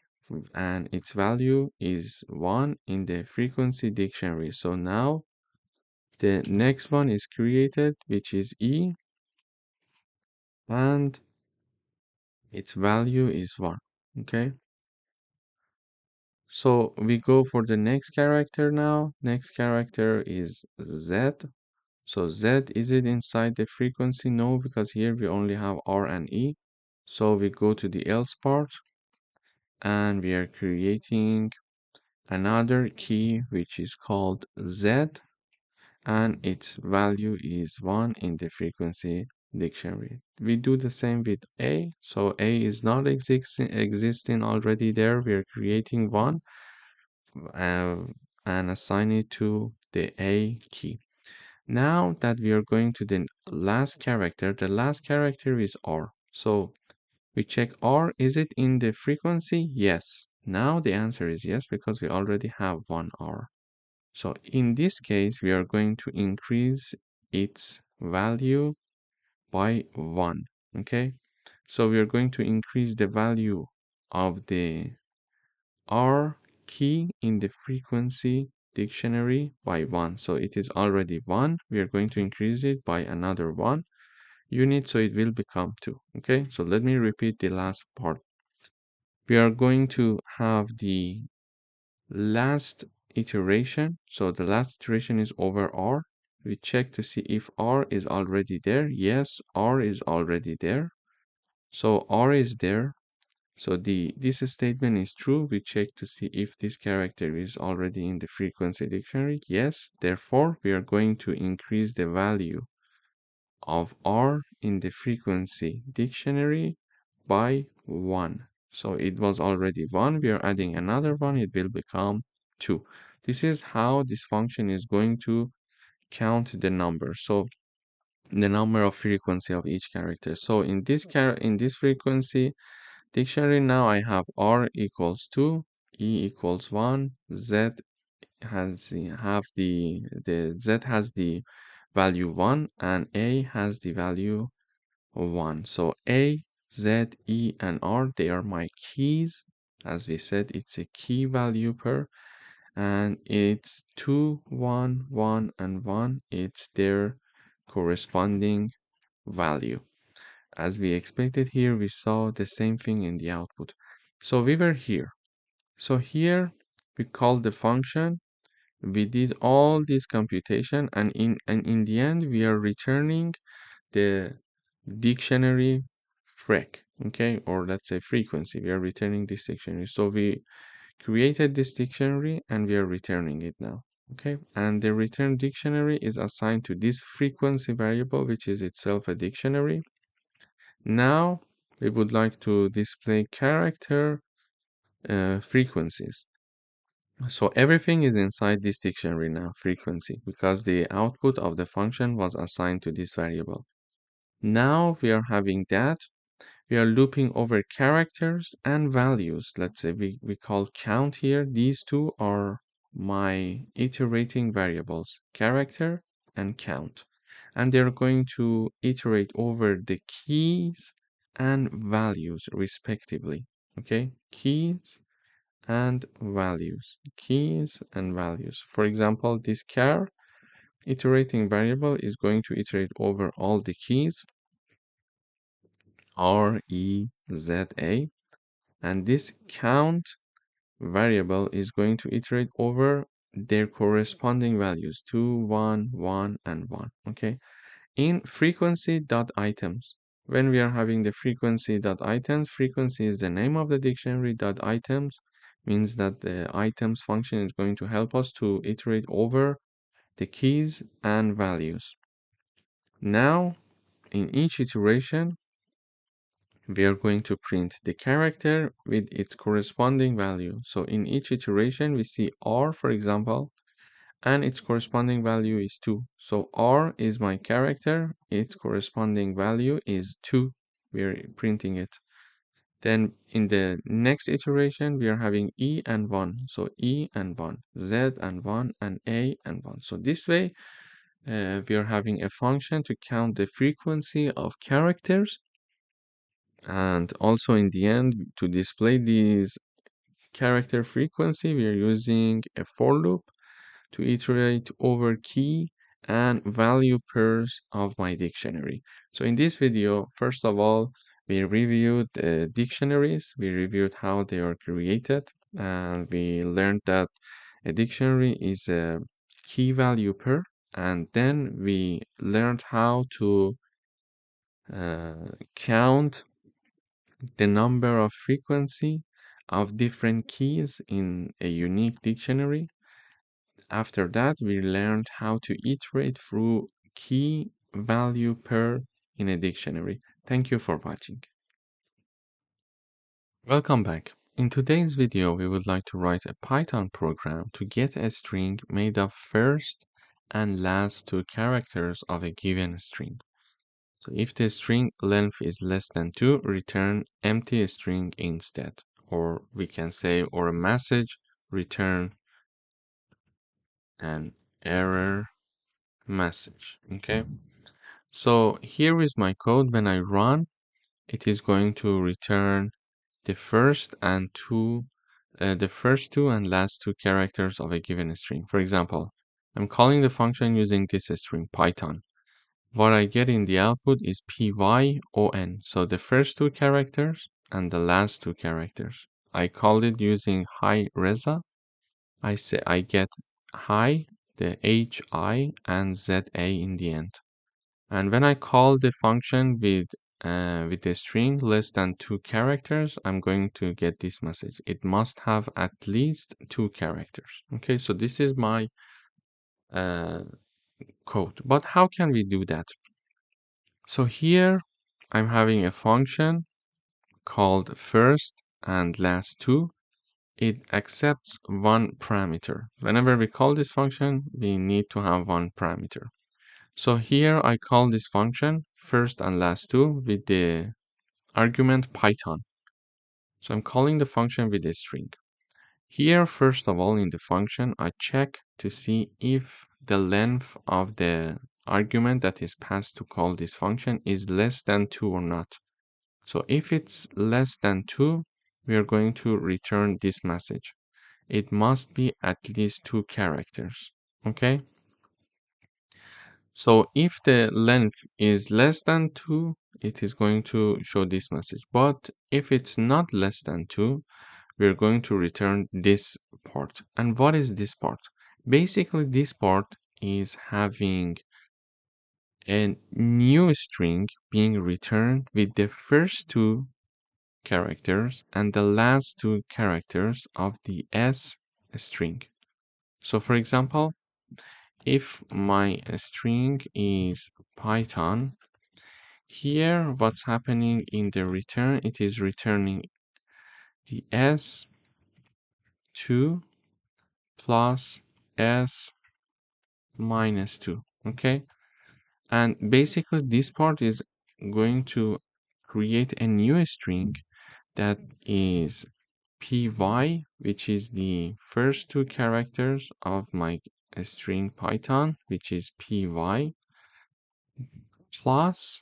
and its value is 1 in the frequency dictionary. So now the next one is created, which is E, and its value is 1. Okay, so we go for the next character now. Next character is Z. So Z, is it inside the frequency? No, because here we only have R and E. So we go to the else part, and we are creating another key which is called Z, and its value is 1 in the frequency dictionary. We do the same with A. So A is not existing already there. We are creating one uh, and assign it to the A key. Now that we are going to the last character, the last character is R. So we check R, is it in the frequency? Yes. Now the answer is yes, because we already have one R. So in this case, we are going to increase its value by 1. Okay. So we are going to increase the value of the R key in the frequency dictionary by 1. So it is already 1. We are going to increase it by another 1 unit, so it will become 2. Okay, so let me repeat the last part. We are going to have the last iteration. So the last iteration is over R. We check to see if R is already there. Yes, R is already there. So R is there. So this statement is true. We check to see if this character is already in the frequency dictionary. Yes, therefore we are going to increase the value of R in the frequency dictionary by 1. So it was already 1. We are adding another one. It will become 2. This is how this function is going to count the number. So the number of frequency of each character. So in this frequency dictionary, now I have R equals 2, E equals 1, Z has the Z has the value 1, and A has the value of 1. So A, Z, E, and R, they are my keys. As we said, it's a key value pair, and it's 2, 1, 1, and 1. It's their corresponding value. As we expected here, we saw the same thing in the output. So we were here. So here we called the function. We did all this computation, and in the end, we are returning the dictionary frec, okay, or let's say frequency. We are returning this dictionary. So we created this dictionary and we are returning it now, okay, and the return dictionary is assigned to this frequency variable, which is itself a dictionary. Now we would like to display character frequencies. So everything is inside this dictionary now, frequency, because the output of the function was assigned to this variable. Now we are having that. We are looping over characters and values. Let's say we call count here. These two are my iterating variables, character and count. And they're going to iterate over the keys and values respectively. Okay, keys and values, keys and values. For example, this char iterating variable is going to iterate over all the keys R, E, Z, A, and this count variable is going to iterate over their corresponding values 2, 1, 1, and 1. Okay, in frequency.items, when we are having the frequency.items, frequency is the name of the dictionary. .items means that the items function is going to help us to iterate over the keys and values. Now, in each iteration, we are going to print the character with its corresponding value. So in each iteration, we see R, for example, and its corresponding value is 2. So R is my character, its corresponding value is 2. We're printing it. Then in the next iteration, we are having E and 1. So E and 1, Z and 1, and A and 1. So this way, we are having a function to count the frequency of characters. And also in the end, to display these character frequency, we are using a for loop to iterate over key and value pairs of my dictionary. So in this video, first of all, we reviewed the dictionaries, we reviewed how they are created, and we learned that a dictionary is a key value pair, and then we learned how to count the number of frequency of different keys in a unique dictionary. After that, we learned how to iterate through key value pair in a dictionary. Thank you for watching. Welcome back. In today's video, we would like to write a Python program to get a string made of first and last two characters of a given string. So if the string length is less than 2, return empty string instead. Or we can say, or a message, return an error message. Okay. So here is my code. When I run, it is going to return the first two and last two characters of a given string. For example, I'm calling the function using this string Python. What I get in the output is pyon, so the first two characters and the last two characters. I called it using hi Reza. I say I get hi, the hi and za in the end. And when I call the function with the string less than two characters, I'm going to get this message. It must have at least two characters. Okay, so this is my code. But how can we do that? So here I'm having a function called first and last two. It accepts one parameter. Whenever we call this function, we need to have one parameter. So here I call this function first and last two with the argument Python. So I'm calling the function with a string. Here, first of all, in the function, I check to see if the length of the argument that is passed to call this function is less than 2 or not. So if it's less than 2, we are going to return this message. It must be at least 2 characters. Okay? So if the length is less than 2, it is going to show this message. But if it's not less than 2, we're going to return this part. And what is this part? Basically, this part is having a new string being returned with the first two characters and the last two characters of the S string. So for example, if my string is Python, here what's happening in the return, it is returning the S2 plus S minus 2. Okay, and basically this part is going to create a new string that is py, which is the first two characters of my string Python, which is py, plus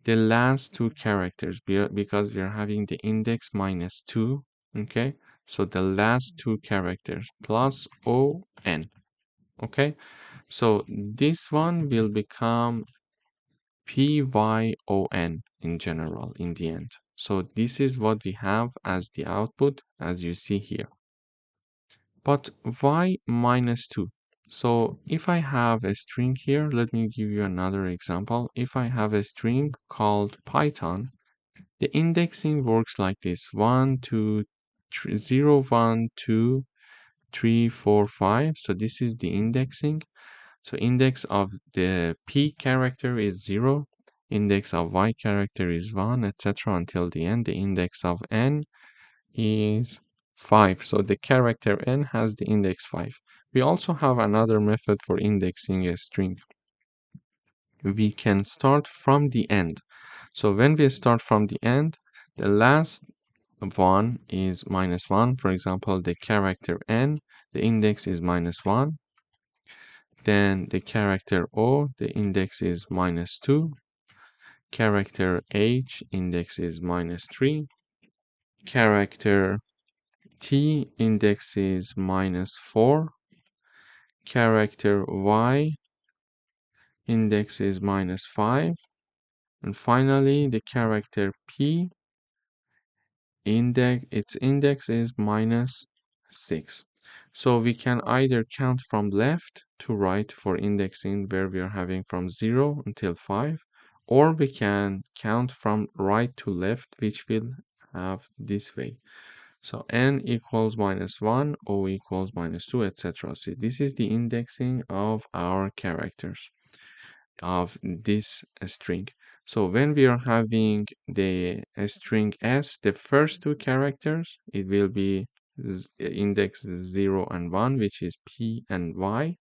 the last two characters, because we are having the index minus 2. Okay, so the last two characters plus on. Okay, so this one will become pyon in general in the end. So this is what we have as the output, as you see here. But why minus 2? So if I have a string here, let me give you another example. If I have a string called Python, the indexing works like this: 1, 2, 3, 0, 1, 2, 3, 4, 5. So this is the indexing. So index of the P character is 0, index of Y character is 1, etc. until the end. The index of N is 5. So the character N has the index 5. We also have another method for indexing a string. We can start from the end. So when we start from the end, the last one is -1. For example, the character n, the index is -1. Then the character o, the index is -2. Character h, index is -3. Character t, index is -4. Character y, index is -5. And finally, the character p, its index is -6. So we can either count from left to right for indexing where we are having from 0 until 5, or we can count from right to left, which will have this way. So n equals -1, o equals -2, etc. See, this is the indexing of our characters of this string. So when we are having the string s, the first two characters, it will be index 0 and 1, which is p and y.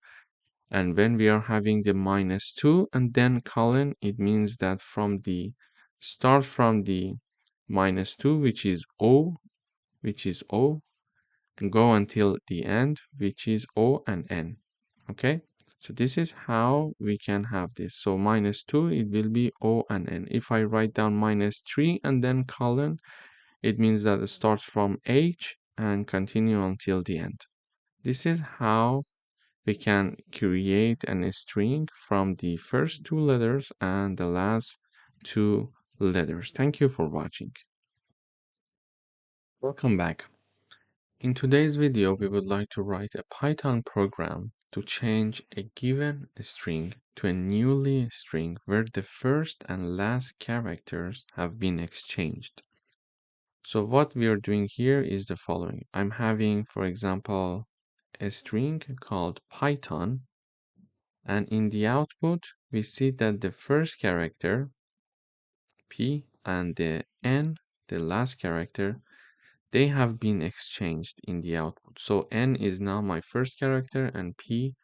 And when we are having the -2 and then colon, it means that from the start from the -2, which is o, and go until the end, which is o and n. Okay, so this is how we can have this. So -2, it will be o and n. If I write down -3 and then colon, it means that it starts from h and continue until the end. This is how we can create a string from the first two letters and the last two letters. Thank you for watching. Welcome back. In today's video, we would like to write a Python program to change a given string to a newly string where the first and last characters have been exchanged. So what we are doing here is the following. I'm having, for example, a string called Python, and in the output, we see that the first character, P, and the N, the last character, they have been exchanged in the output. So n is now my first character and p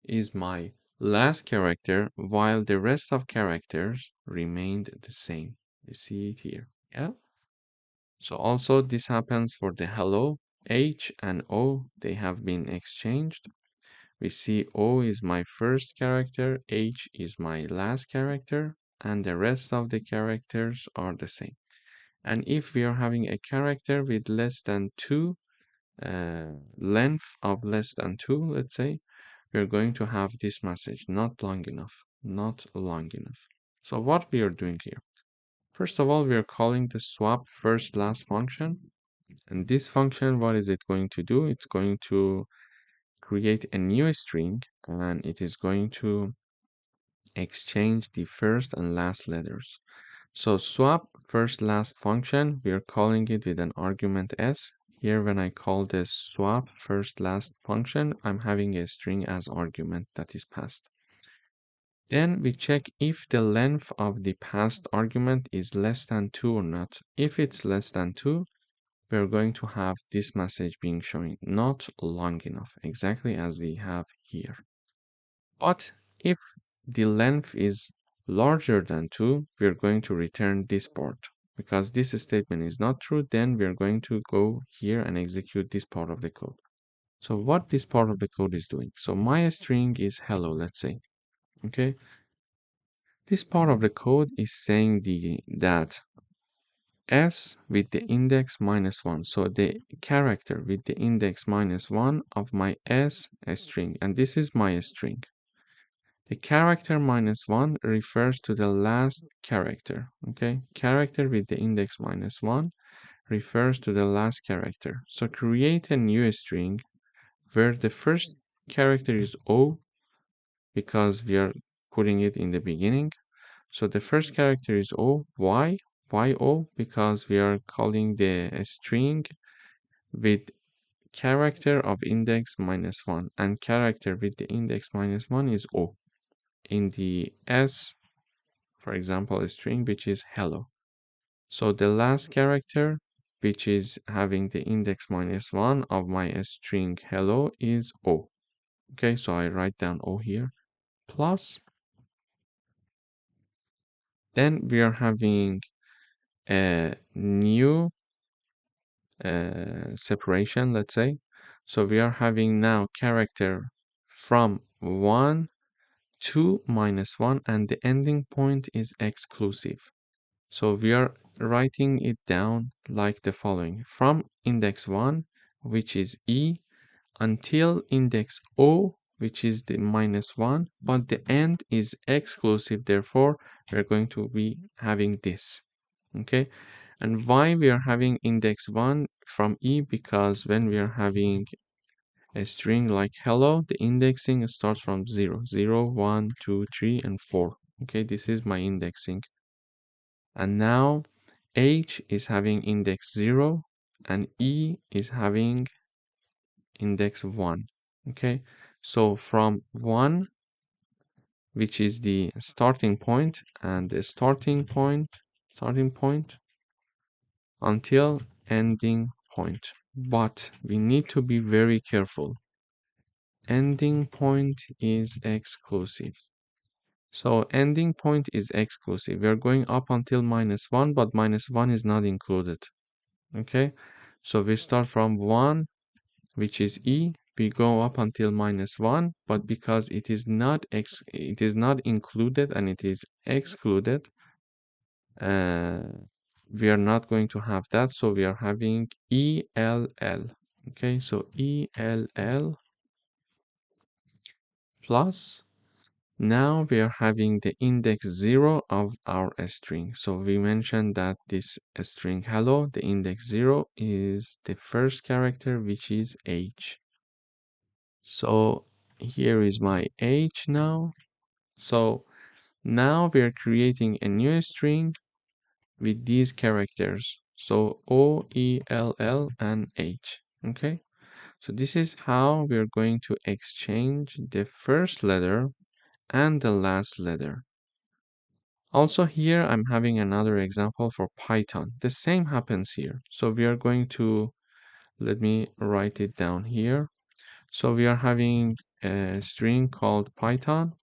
is my last character, while the rest of characters remained the same. You see it here. Yeah. So also this happens for the hello. H and O, they have been exchanged. We see O is my first character, H is my last character, and the rest of the characters are the same. And if we are having a character with less than 2, length of less than 2, let's say, we're going to have this message, not long enough, not long enough. So what we are doing here, first of all, we are calling the swap first last function. And this function, what is it going to do? It's going to create a new string, and it is going to exchange the first and last letters. So swap first last function, we are calling it with an argument s. Here when I call this swap first last function, I'm having a string as argument that is passed. Then we check if the length of the passed argument is less than 2 or not. If it's less than 2, we're going to have this message being shown, not long enough, exactly as we have here. But if the length is larger than 2, we're going to return this part. Because this statement is not true, then we're going to go here and execute this part of the code. So what this part of the code is doing. So my string is hello, let's say. Okay. This part of the code is saying that s with the index -1. So the character with the index -1 of my s string, and this is my string. The character -1 refers to the last character, okay? Character with the index -1 refers to the last character. So create a new string where the first character is O because we are putting it in the beginning. So the first character is O. Why? Why O? Because we are calling the string with character of index -1, and character with the index -1 is O. In the S, for example, a string which is hello. So the last character, which is having the index -1 of my string hello, is O. Okay, so I write down O here, plus, then we are having a new separation, let's say. So we are having now character from 1 to -1, and the ending point is exclusive. So we are writing it down like the following: from index 1, which is E, until index O, which is the -1, but the end is exclusive. Therefore, we're going to be having this. Okay, and why we are having index 1 from E? Because when we are having a string like hello, the indexing starts from 0, 0, 1, 2, 3, and 4. Okay, this is my indexing. And now H is having index 0 and E is having index 1. Okay, so from 1, which is the starting point, and the starting point until ending point. But we need to be very careful. Ending point is exclusive. So ending point is exclusive. We are going up until -1, but -1 is not included. Okay, so we start from 1, which is E. We go up until -1, but because it is not included and it is excluded, we are not going to have that. So we are having ELL. Okay, so ELL plus. Now we are having the index 0 of our string. So we mentioned that this string hello, the index 0 is the first character, which is H. So here is my H now. So now we are creating a new string with these characters. So O, E, L, L, and H. Okay. So this is how we are going to exchange the first letter and the last letter. Also here, I'm having another example for Python. The same happens here. So we are going to, let me write it down here. So we are having a string called Python.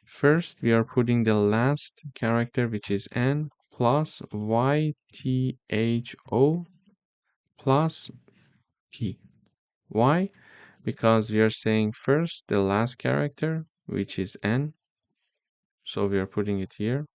First, we are putting the last character, which is N, plus YTHO plus P. Why? Because we are saying first the last character, which is N. So we are putting it here.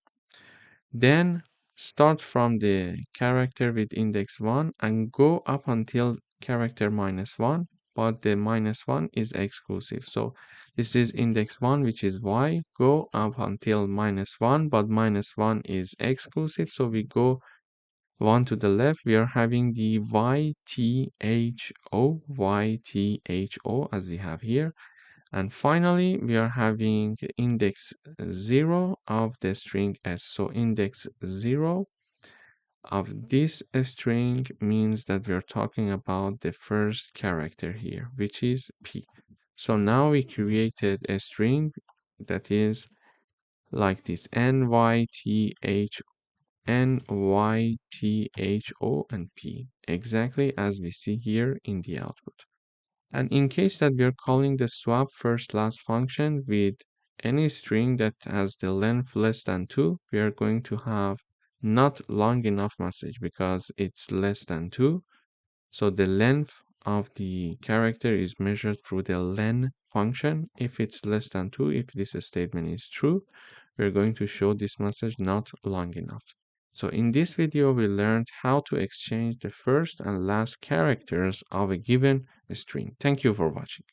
Then start from the character with index 1 and go up until character -1, but the -1 is exclusive. So this is index 1, which is Y. Go up until -1, but -1 is exclusive. So we go 1 to the left. We are having the YTHO as we have here. And finally, we are having index 0 of the string S. So index 0 of this string means that we are talking about the first character here, which is P. So now we created a string that is like this: NYTHO and P, exactly as we see here in the output. And in case that we are calling the swap first last function with any string that has the length less than 2, we are going to have not long enough message because it's less than 2. So the length of the character is measured through the len function. If it's less than 2, if this statement is true, we're going to show this message not long enough. So in this video, we learned how to exchange the first and last characters of a given string. Thank you for watching.